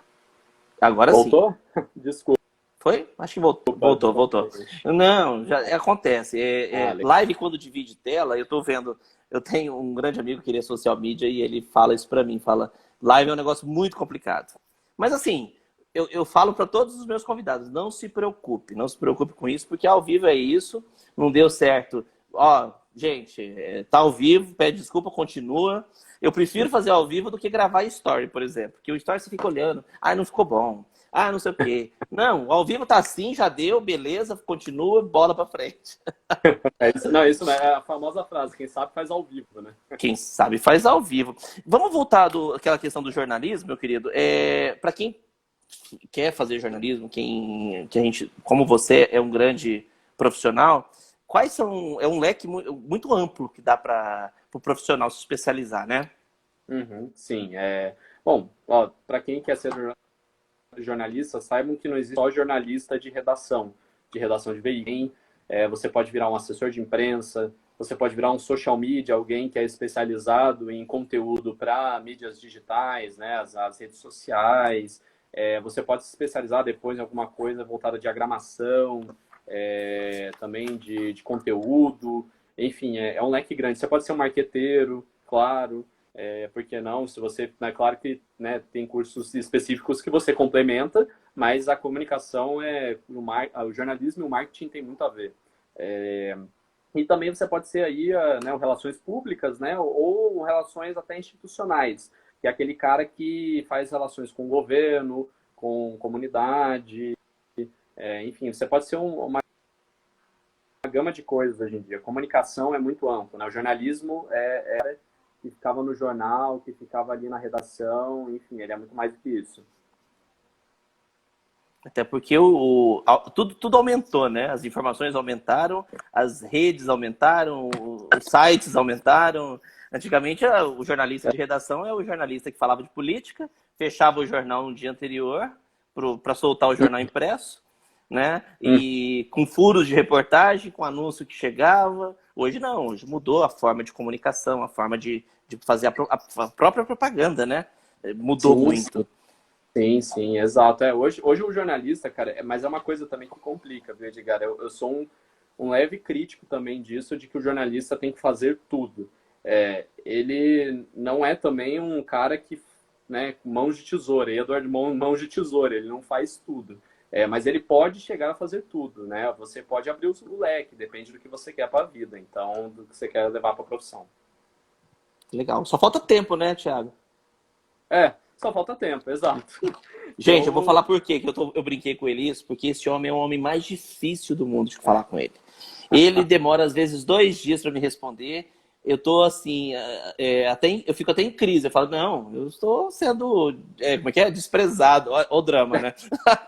Agora sim. voltou? Desculpa, Foi? Acho que voltou, voltou. desculpa. Não, já acontece. Legal. Live quando divide tela, eu tô vendo. Eu tenho um grande amigo que ele é social media e ele fala isso pra mim. Fala, live é um negócio muito complicado. Mas assim, eu falo pra todos os meus convidados, não se preocupe com isso, porque ao vivo é isso. Não deu certo. Ó, gente, tá ao vivo, pede desculpa, continua. Eu prefiro fazer ao vivo do que gravar story, por exemplo. Porque o story você fica olhando, ah, não ficou bom. Ah, não sei o quê. Não, ao vivo tá assim, já deu, beleza, continua, bola pra frente. Isso não é a famosa frase, quem sabe faz ao vivo, né? Quem sabe faz ao vivo. Vamos voltar àquela questão do jornalismo, meu querido. Para quem quer fazer jornalismo, que a gente, como você é um grande profissional, quais são. É um leque muito amplo que dá para o profissional se especializar, né? Uhum, sim. Bom, para quem quer ser jornalista, saibam que não existe só jornalista de redação de veículo. Você pode virar um assessor de imprensa, você pode virar um social media, alguém que é especializado em conteúdo para mídias digitais, né, as redes sociais. Você pode se especializar depois em alguma coisa voltada à diagramação, também de conteúdo. Enfim, é um leque grande. Você pode ser um marqueteiro, claro. Por que não? Se você, né, claro que, né, tem cursos específicos que você complementa, mas a comunicação o jornalismo e o marketing tem muito a ver. E também você pode ser aí, né, relações públicas, né, ou relações até institucionais, que é aquele cara que faz relações com o governo, com comunidade, enfim, você pode ser uma gama de coisas hoje em dia. A comunicação é muito ampla, né? O jornalismo que ficava no jornal, que ficava ali na redação, enfim, ele é muito mais do que isso. Até porque tudo aumentou, né? As informações aumentaram, as redes aumentaram, os sites aumentaram. Antigamente, o jornalista de redação é o jornalista que falava de política, fechava o jornal no dia anterior para soltar o jornal impresso, né? E com furos de reportagem, com anúncio que chegava. Hoje não, hoje mudou a forma de comunicação, a forma de fazer a própria propaganda, né? Mudou muito. Sim, exato. Hoje o jornalista, cara, mas é uma coisa também que complica, viu, Edgar? Eu sou um leve crítico também disso, de que o jornalista tem que fazer tudo. Ele não é também um cara que, né, mãos de tesoura, Eduardo mãos de tesoura, ele não faz tudo. Mas ele pode chegar a fazer tudo, né? Você pode abrir o leque, depende do que você quer para a vida, então, do que você quer levar para a profissão. Legal. Só falta tempo, né, Thiago? Só falta tempo, exato. Gente, eu vou falar por quê que eu brinquei com ele isso, porque esse homem é o homem mais difícil do mundo de falar com ele. Ele demora, às vezes, 2 dias para me responder. Eu tô assim, eu fico até em crise. Eu falo, não, eu estou sendo, como é que é? Desprezado. Olha o drama, né?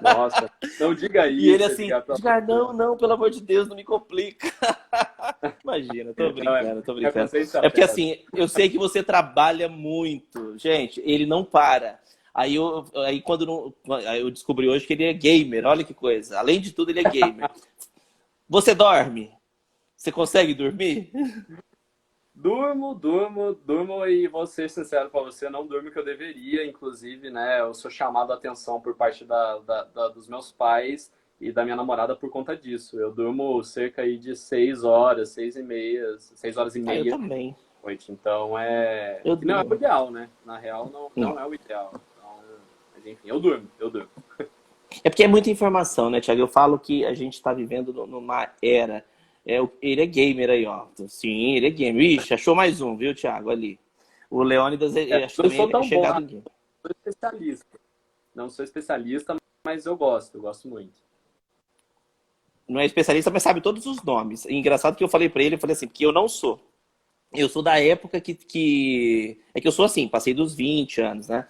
Nossa, não diga isso. E ele assim, Edgar, não, pelo amor de Deus, não me complica. Imagina, tô brincando. É porque assim, eu sei que você trabalha muito. Gente, ele não para. Aí quando eu descobri hoje que ele é gamer, olha que coisa. Além de tudo, ele é gamer. Você dorme? Você consegue dormir? Durmo e vou ser sincero para você, não durmo que eu deveria, inclusive, né, eu sou chamado a atenção por parte dos meus pais e da minha namorada por conta disso. Eu durmo cerca aí de 6 horas, 6 horas e meia. Eu também. Noite. Então não é o ideal, né? Na real, não é o ideal. Então, mas enfim, eu durmo. É porque é muita informação, né, Thiago? Eu falo que a gente está vivendo numa era. Ele é gamer aí, ó. Sim, ele é gamer. Ixi, achou mais um, viu, Thiago? Ali. O Leônidas, acho que também é chegado em game. Não sou especialista, mas eu gosto muito. Não é especialista, mas sabe todos os nomes. E engraçado que eu falei pra ele, eu falei assim, porque eu não sou. Eu sou da época que... É que eu sou assim, passei dos 20 anos, né?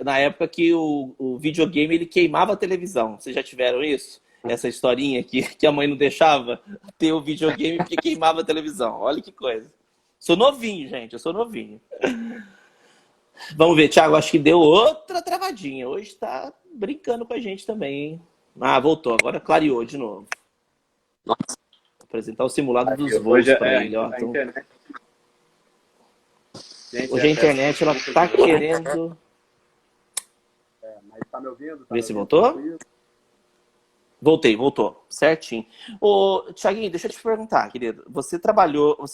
Na época que o videogame, ele queimava a televisão. Vocês já tiveram isso? Essa historinha que a mãe não deixava ter o videogame porque queimava a televisão. Olha que coisa. Sou novinho, gente. Eu sou novinho. Vamos ver, Thiago. Acho que deu outra travadinha. Hoje tá brincando com a gente também, hein? Ah, voltou. Agora clareou de novo. Nossa. Vou apresentar o simulado dos voos para ele. Ó. Então... Hoje a internet ela tá querendo... Mas tá me ouvindo? Ver se voltou? Voltou. Certinho. Ô, Thiaguinho, deixa eu te perguntar, querido. Você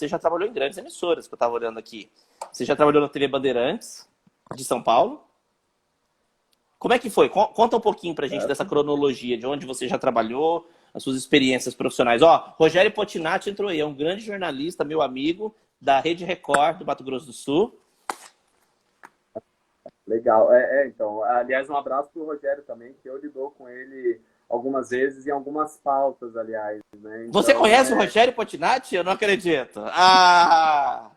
já trabalhou em grandes emissoras, que eu estava olhando aqui. Você já trabalhou na TV Bandeirantes, de São Paulo. Como é que foi? Conta um pouquinho pra gente dessa cronologia, de onde você já trabalhou, as suas experiências profissionais. Ó, Rogério Potinati entrou aí, é um grande jornalista, meu amigo, da Rede Record, do Mato Grosso do Sul. Legal. Então, aliás, um abraço pro Rogério também, que eu lidou com ele algumas vezes em algumas pautas, aliás, né? Você Então, conhece o Rogério Potinati? Eu não acredito. Ah!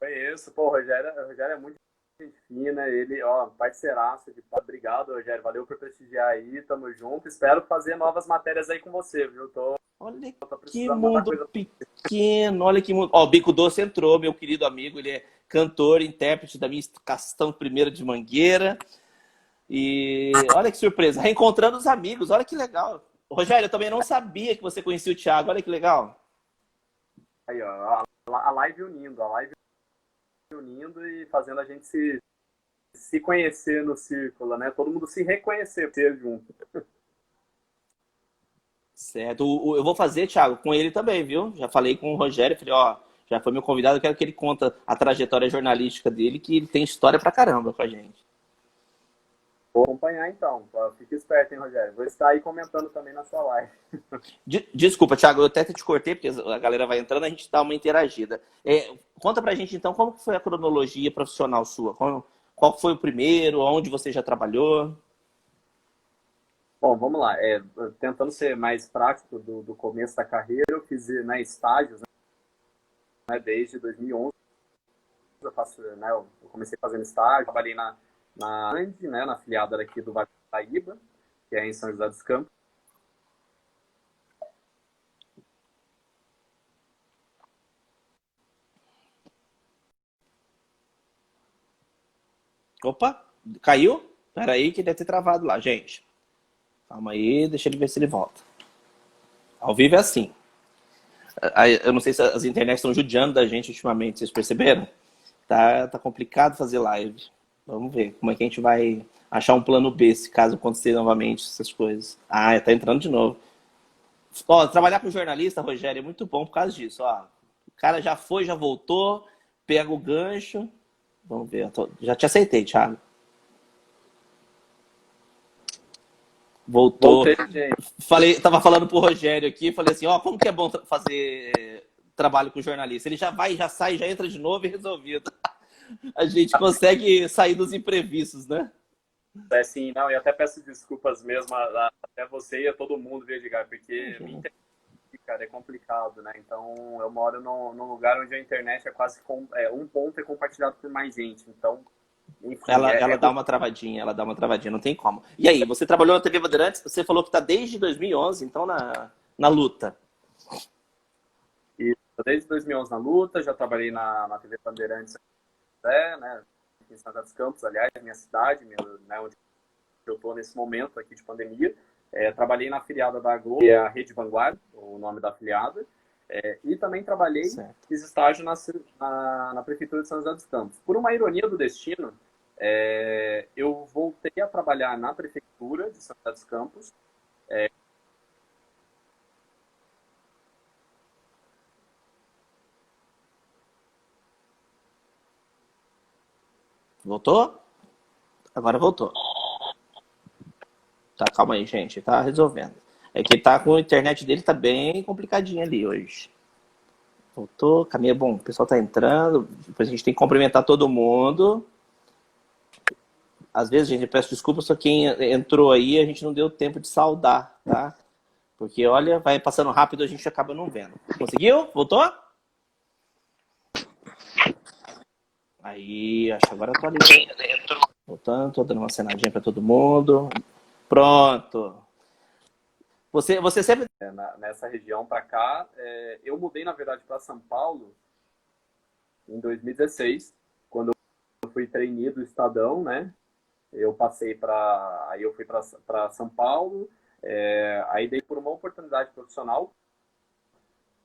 conheço. Pô, o Rogério é muito gente fina, ele, ó, parceiraço de obrigado, Rogério, valeu por prestigiar aí, tamo junto. Espero fazer novas matérias aí com você, viu? Olha Tô que precisando mandar mundo coisa. pequeno, olha que mundo. Ó, o Bico Doce entrou, meu querido amigo, ele é cantor, intérprete da minha Castão Primeira de Mangueira. E olha que surpresa, reencontrando os amigos, olha que legal. Rogério, eu também não sabia que você conhecia o Thiago, olha que legal. Aí, ó, a live unindo e fazendo a gente se conhecer no círculo, né? Todo mundo se reconhecer ter junto. Certo. Eu vou fazer, Thiago, com ele também, viu? Já falei com o Rogério, falei, ó, já foi meu convidado, eu quero que ele conta a trajetória jornalística dele, que ele tem história pra caramba com a gente. Vou acompanhar então. Fique esperto, hein, Rogério? Vou estar aí comentando também na sua live. Desculpa, Thiago, eu até te cortei, porque a galera vai entrando, a gente dá uma interagida. Conta pra gente, então, como foi a cronologia profissional sua? Qual foi o primeiro? Onde você já trabalhou? Bom, vamos lá. Tentando ser mais prático do começo da carreira, eu fiz, né, estágios, né, desde 2011. Eu faço, né, eu comecei fazendo estágio, trabalhei na Andi, né, na afiliada aqui do Vale do Paraíba, que é em São José dos Campos. Opa, caiu? Pera aí que deve ter travado lá, gente. Calma aí, deixa ele ver se ele volta. Ao vivo é assim. Eu não sei se as internets estão judiando da gente ultimamente, vocês perceberam? Tá complicado fazer live. Vamos ver como é que a gente vai achar um plano B se caso acontecer novamente essas coisas. Ah, tá entrando de novo. Ó, trabalhar com jornalista, Rogério, é muito bom por causa disso. Ó, o cara já foi, já voltou, pega o gancho. Vamos ver, já te aceitei, Thiago. Voltou. Voltei, gente. Tava falando pro Rogério aqui, falei assim, ó, como que é bom fazer trabalho com jornalista? Ele já vai, já sai, já entra de novo e resolvido. A gente consegue sair dos imprevistos, né? Assim, não, e até peço desculpas mesmo até você e a todo mundo, viu, Edgar, porque me internet, cara, é complicado, né? Então, eu moro num lugar onde a internet é quase um ponto é compartilhado por mais gente. Então, enfim, Ela dá uma travadinha, não tem como. E aí, você trabalhou na TV Bandeirantes, você falou que tá desde 2011, então na luta. e desde 2011 na luta, já trabalhei na TV Bandeirantes, né? Em São José dos Campos, aliás, minha cidade, né, onde eu estou nesse momento aqui de pandemia. Trabalhei na afiliada da Globo, que é a Rede Vanguarda, o nome da afiliada. E também trabalhei, Certo. fiz estágio na Prefeitura de São José dos Campos. Por uma ironia do destino, eu voltei a trabalhar na Prefeitura de São José dos Campos. Voltou? Agora voltou. Tá, calma aí, gente. Tá resolvendo. É que tá com a internet dele, tá bem complicadinha ali hoje. Voltou, caminho bom. O pessoal tá entrando. Depois a gente tem que cumprimentar todo mundo. Às vezes, gente, eu peço desculpas só quem entrou aí, a gente não deu tempo de saudar, tá? Porque, olha, vai passando rápido, a gente acaba não vendo. Conseguiu? Voltou? Aí, acho que agora atualizou. Voltando, tô dando uma cenadinha pra todo mundo. Pronto. Você sempre... Nessa região para cá. Eu mudei, na verdade, para São Paulo em 2016, quando eu fui trainee do Estadão, né? Aí eu fui para São Paulo, aí dei por uma oportunidade profissional,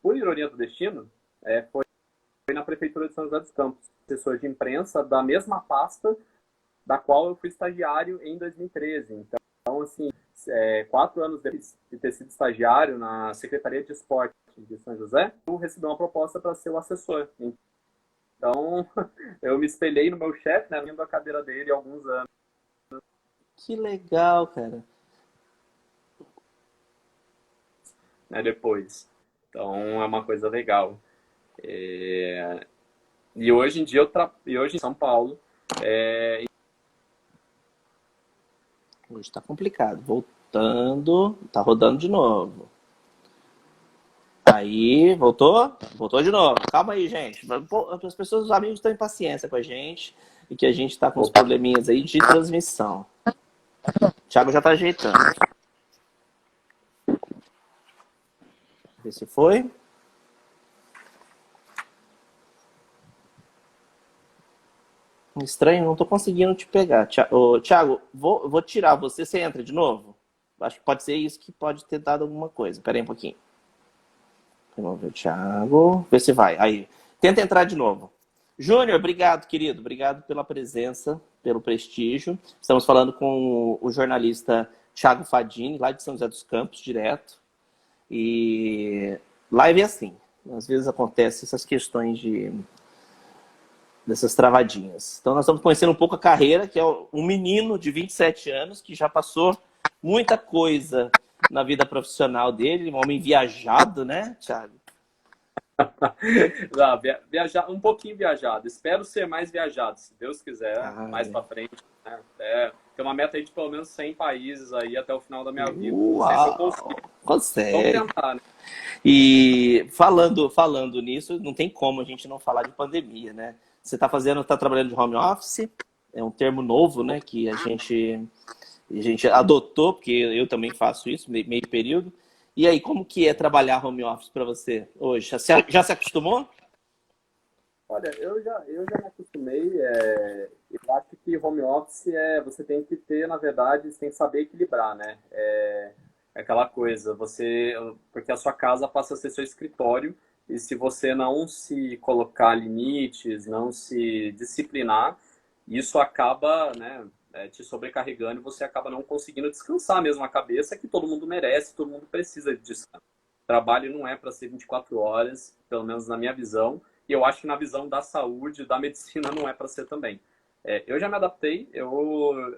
por ironia do destino, foi na Prefeitura de São José dos Campos, assessor de imprensa da mesma pasta da qual eu fui estagiário em 2013. Então, assim, 4 anos depois de ter sido estagiário na Secretaria de Esporte de São José, eu recebi uma proposta para ser o assessor. Então, eu me espelhei no meu chefe, né, vindo a cadeira dele há alguns anos. Que legal, cara. Né, depois. Então, é uma coisa legal. E hoje em dia, e hoje em São Paulo, Hoje tá complicado. Voltando. Tá rodando de novo. Aí, voltou? Voltou de novo. Calma aí, gente. As pessoas, os amigos estão em paciência com a gente e que a gente tá com uns Opa, probleminhas aí de transmissão. O Thiago já tá ajeitando. Ver se foi. Estranho, não tô conseguindo te pegar. Ô, Thiago, vou tirar você. Você entra de novo? Acho que pode ser isso que pode ter dado alguma coisa. Pera aí um pouquinho. Vamos ver o Thiago. Vê se vai. Aí. Tenta entrar de novo. Júnior, obrigado, querido. Obrigado pela presença, pelo prestígio. Estamos falando com o jornalista Thiago Fadini, lá de São José dos Campos, direto. E live é assim. Às vezes acontecem essas questões dessas travadinhas. Então nós estamos conhecendo um pouco a carreira, que é um menino de 27 anos que já passou muita coisa na vida profissional dele, um homem viajado, né, Thiago? não, viajar, um pouquinho viajado. Espero ser mais viajado, se Deus quiser, mais Ai, para frente. Né? Tem uma meta aí de pelo menos 100 países aí até o final da minha vida. Não sei se eu consigo. uau! Vamos Consegue. tentar, né? E falando nisso, não tem como a gente não falar de pandemia, né? Você está trabalhando de home office, é um termo novo, né? Que a gente adotou, porque eu também faço isso, meio período. E aí, como que é trabalhar home office para você hoje? Já se acostumou? Olha, eu já me acostumei. Eu acho que home office você tem que ter, na verdade, você tem que saber equilibrar, né? É aquela coisa, porque a sua casa passa a ser seu escritório e se você não se colocar limites, não se disciplinar, isso acaba, né, te sobrecarregando e você acaba não conseguindo descansar mesmo a cabeça, que todo mundo merece, todo mundo precisa de descanso. Trabalho não é para ser 24 horas, pelo menos na minha visão, e eu acho que na visão da saúde, da medicina, não é para ser também. Eu já me adaptei,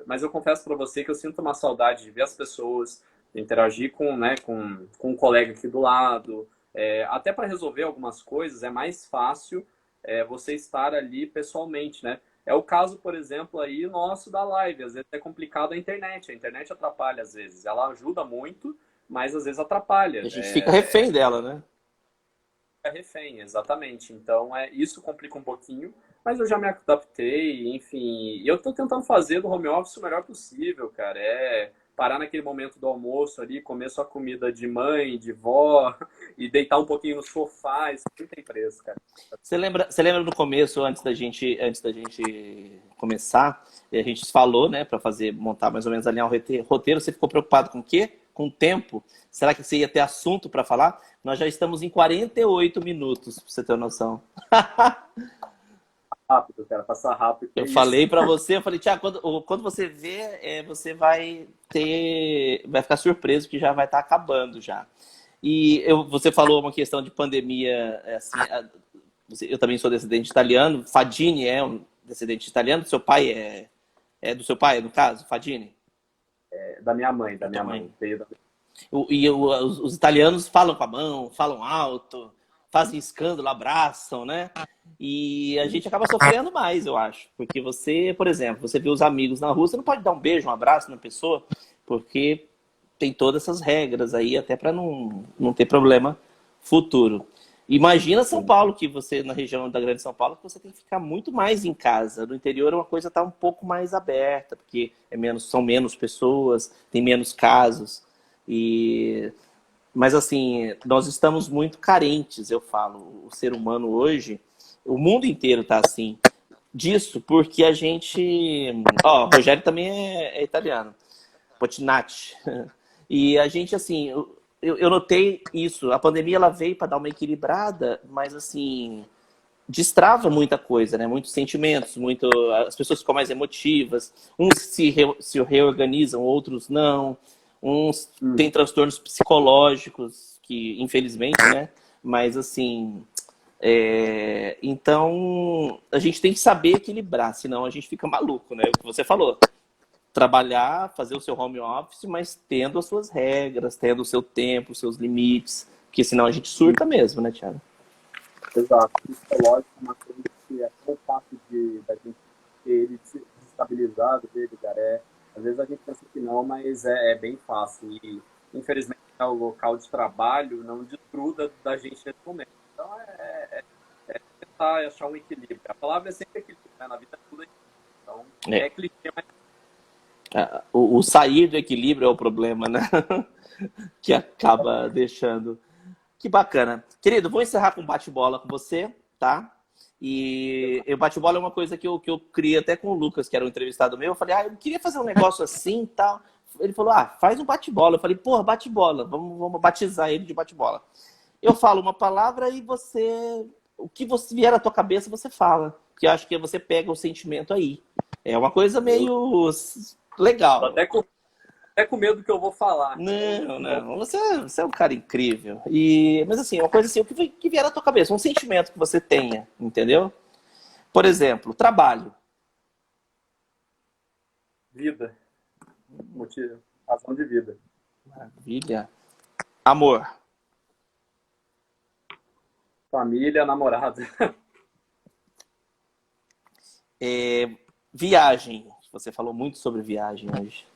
mas eu confesso para você que eu sinto uma saudade de ver as pessoas, de interagir com um colega aqui do lado. Até para resolver algumas coisas é mais fácil você estar ali pessoalmente, né? É o caso, por exemplo, aí nosso da live. Às vezes é complicado a internet atrapalha às vezes. Ela ajuda muito, mas às vezes A atrapalha. gente fica refém dela, né? É refém, exatamente. Então, isso complica um pouquinho, mas eu já me adaptei, enfim. E eu tô tentando fazer do home office o melhor possível, cara. Parar naquele momento do almoço ali, comer sua comida de mãe, de vó, e deitar um pouquinho no sofá, isso não tem preço, cara. Você lembra no começo, antes da gente começar, a gente falou, né, para montar mais ou menos alinhar o roteiro, você ficou preocupado com o quê? Com o tempo? Será que você ia ter assunto para falar? Nós já estamos em 48 minutos, pra você ter uma noção. Rápido, cara, passar rápido, que Eu é isso. falei para você, eu falei, Tiago, quando você vê, você vai ficar surpreso que já vai estar acabando já. E você falou uma questão de pandemia, assim, eu também sou descendente italiano, Fadini é um descendente italiano, seu pai é do seu pai, no caso, Fadini? Da minha mãe, Da da tua minha mãe. mãe. Veio da... Os italianos falam com a mão, falam alto, fazem escândalo, abraçam, né? E a gente acaba sofrendo mais, eu acho. Porque você, por exemplo, você vê os amigos na rua, você não pode dar um beijo, um abraço na pessoa, porque tem todas essas regras aí, até para não ter problema futuro. Imagina São Sim, Paulo, que você, na região da Grande São Paulo, que você tem que ficar muito mais em casa. No interior, uma coisa está um pouco mais aberta, porque são menos pessoas, tem menos casos. E mas assim, nós estamos muito carentes, eu falo. O ser humano hoje, o mundo inteiro está assim, disso, porque a gente. Ó, o Rogério também é italiano, Potinati. E a gente, assim, eu notei isso. A pandemia ela veio para dar uma equilibrada, mas assim, destrava muita coisa, né? Muitos sentimentos, as pessoas ficam mais emotivas, uns se reorganizam, outros não, uns têm transtornos psicológicos, que infelizmente, né? Mas assim, então a gente tem que saber equilibrar, senão a gente fica maluco, né? O que você falou, trabalhar, fazer o seu home office, mas tendo as suas regras, tendo o seu tempo, os seus limites, porque senão a gente surta mesmo, né, Thiago? exato. O psicológico é uma coisa que é tão fácil da gente ter ele desestabilizado dele, cara. Às vezes a gente pensa que não, mas é bem fácil. E, infelizmente, o local de trabalho não desgruda da gente nesse momento. Então, tentar achar um equilíbrio. A palavra é sempre equilíbrio, né? Na vida tudo é equilíbrio. Então, É, é clichê, mas o sair do equilíbrio é o problema, né? Que acaba deixando. Que bacana. Querido, vou encerrar com bate-bola com você, tá? E o bate-bola é uma coisa que eu criei até com o Lucas, que era um entrevistado meu. Eu falei, eu queria fazer um negócio assim e tal. Ele falou, faz um bate-bola. Eu falei, porra, bate-bola. Vamos batizar ele de bate-bola. Eu falo uma palavra e você... O que você vier à tua cabeça, você fala. Porque eu acho que você pega o sentimento aí. É uma coisa eu meio tô legal. até com medo do que eu vou falar. Não, não. Você é um cara incrível. Mas assim, uma coisa assim, o que vier à tua cabeça, um sentimento que você tenha, entendeu? Por exemplo, trabalho. Vida. Motivo. Razão de vida. Maravilha. Amor. Família, namorado. Viagem. Você falou muito sobre viagem hoje.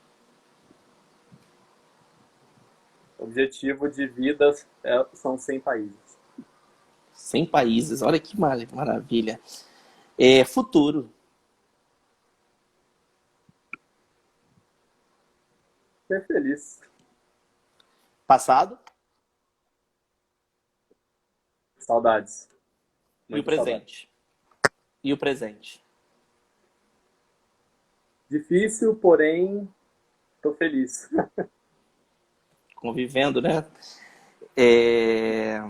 Objetivo de vida são 100 países. 100 países. Olha que maravilha. Futuro. Ser feliz. Passado Saudades. e o Muita saudade. presente. E o presente. Difícil, porém, tô feliz. Convivendo, né? É,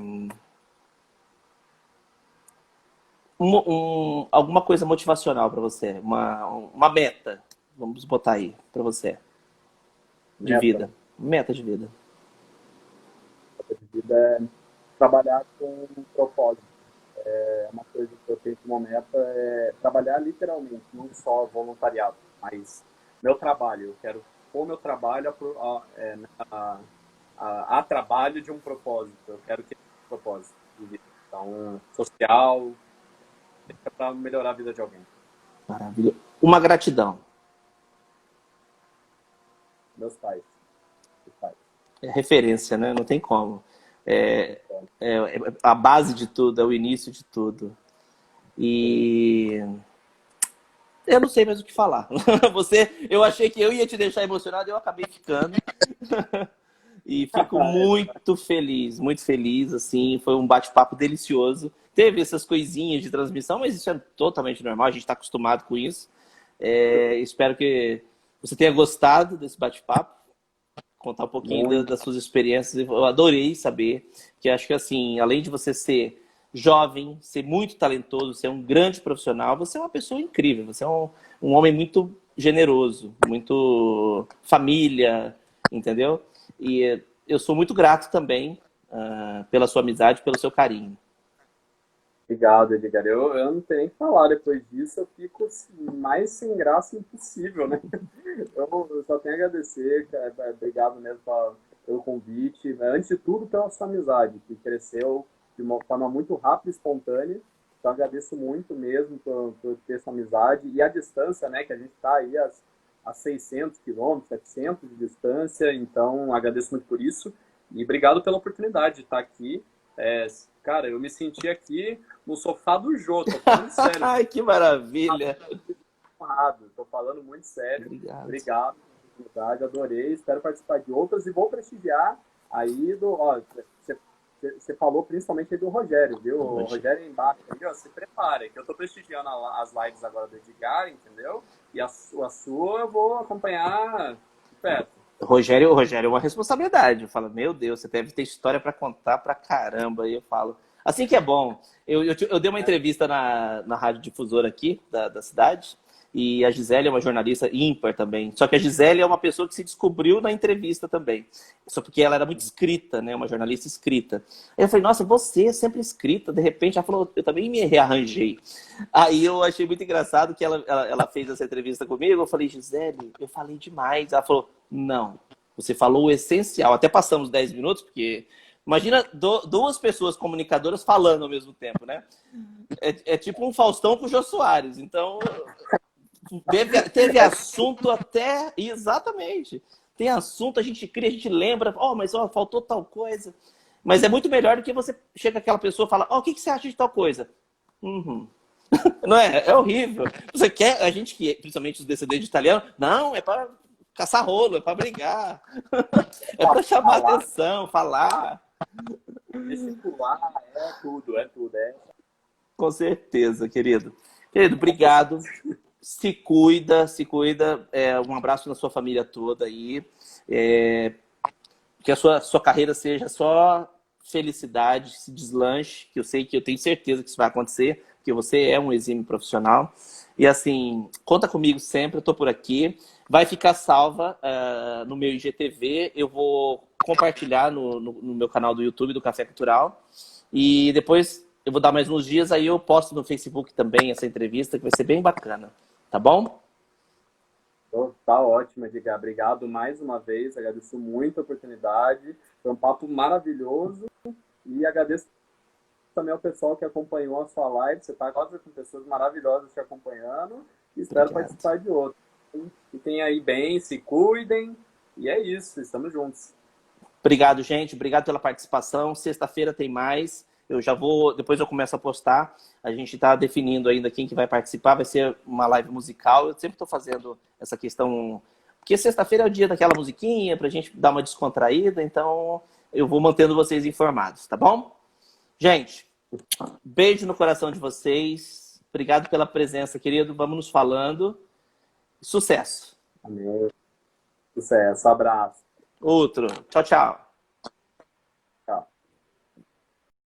alguma coisa motivacional para você, uma meta, vamos botar aí para você, de Meta. vida, meta de vida. Meta de vida é trabalhar com um propósito. É uma coisa que eu tenho como meta é trabalhar literalmente, não só voluntariado, mas meu trabalho. Eu quero pôr meu trabalho a trabalho de um propósito. Eu quero que tenha um propósito de vida. Então, social, para melhorar a vida de alguém. Maravilha. Uma gratidão. Meus pais. Meus pais. É referência, né? Não tem como. É, é a base de tudo, é o início de tudo. E eu não sei mais o que falar. Eu achei que eu ia te deixar emocionado, eu acabei ficando. E fico muito feliz, assim, foi um bate-papo delicioso. Teve essas coisinhas de transmissão, mas isso é totalmente normal, a gente está acostumado com isso. Espero que você tenha gostado desse bate-papo, contar um pouquinho Muito. das suas experiências. Eu adorei saber que acho que, assim, além de você ser jovem, ser muito talentoso, ser um grande profissional, você é uma pessoa incrível, você é um homem muito generoso, muito família, entendeu? E eu sou muito grato também pela sua amizade, pelo seu carinho. Obrigado, Edgar. Eu não tenho nem o que falar depois disso, eu fico mais sem graça impossível, né? Eu só tenho a agradecer, cara, obrigado mesmo pelo convite. Antes de tudo, pela sua amizade, que cresceu de uma forma muito rápida e espontânea. Então, agradeço muito mesmo por ter essa amizade. E a distância, né, que a gente está aí a 600 quilômetros, 700 de distância, então agradeço muito por isso. E obrigado pela oportunidade de estar aqui. Cara, eu me senti aqui no sofá do Jô, tô falando sério. Ai, que maravilha! Tô falando muito sério. Obrigado. Obrigado, verdade, adorei. Espero participar de outras e vou prestigiar aí você falou principalmente aí do Rogério, viu? O Rogério embaixo aí, ó, se prepara, que eu tô prestigiando as lives agora do Edgar, entendeu? E a sua eu vou acompanhar de perto. Rogério é uma responsabilidade. Eu falo, meu Deus, você deve ter história para contar pra caramba. E eu falo, assim que é bom. Eu dei uma entrevista na rádio difusora aqui da cidade. E a Gisele é uma jornalista ímpar também. Só que a Gisele é uma pessoa que se descobriu na entrevista também. Só porque ela era muito escrita, né? Uma jornalista escrita. Aí eu falei, nossa, você é sempre escrita. De repente, ela falou, eu também me rearranjei. Aí eu achei muito engraçado que ela fez essa entrevista comigo. Eu falei, Gisele, eu falei demais. Ela falou, não, você falou o essencial. Até passamos 10 minutos, porque... Imagina duas pessoas comunicadoras falando ao mesmo tempo, né? É tipo um Faustão com o Jô Soares. Então... Teve assunto até... Exatamente. Tem assunto, a gente cria, a gente lembra. Mas faltou tal coisa. Mas é muito melhor do que você chega aquela pessoa e fala, o que você acha de tal coisa? Uhum. Não é? É horrível. Você quer, a gente que, principalmente os descendentes de italiano, não, é para caçar rolo, é para brigar. É para chamar atenção, falar. Circular, é tudo. Com certeza, querido. Querido, obrigado. Se cuida, se cuida. Um abraço na sua família toda aí. Que a sua carreira seja só felicidade, se deslanche, que eu tenho certeza que isso vai acontecer, porque você é um exímio profissional. E assim, conta comigo sempre, eu tô por aqui. Vai ficar salva no meu IGTV, eu vou compartilhar no meu canal do YouTube do Café Cultural. E depois eu vou dar mais uns dias, aí eu posto no Facebook também essa entrevista, que vai ser bem bacana. Tá bom? Tá ótimo, Edgar. Obrigado mais uma vez. Agradeço muito a oportunidade. Foi um papo maravilhoso. E agradeço também ao pessoal que acompanhou a sua live. Você está quase com pessoas maravilhosas te acompanhando. E espero participar de outro. Fiquem aí bem, se cuidem. E é isso. Estamos juntos. Obrigado, gente. Obrigado pela participação. Sexta-feira tem mais. Eu já vou... Depois eu começo a postar. A gente está definindo ainda quem que vai participar. Vai ser uma live musical. Eu sempre estou fazendo essa questão... Porque sexta-feira é o dia daquela musiquinha para a gente dar uma descontraída. Então, eu vou mantendo vocês informados, tá bom? Gente, beijo no coração de vocês. Obrigado pela presença, querido. Vamos nos falando. Sucesso. Amém. Sucesso. Abraço. Outro. Tchau, tchau.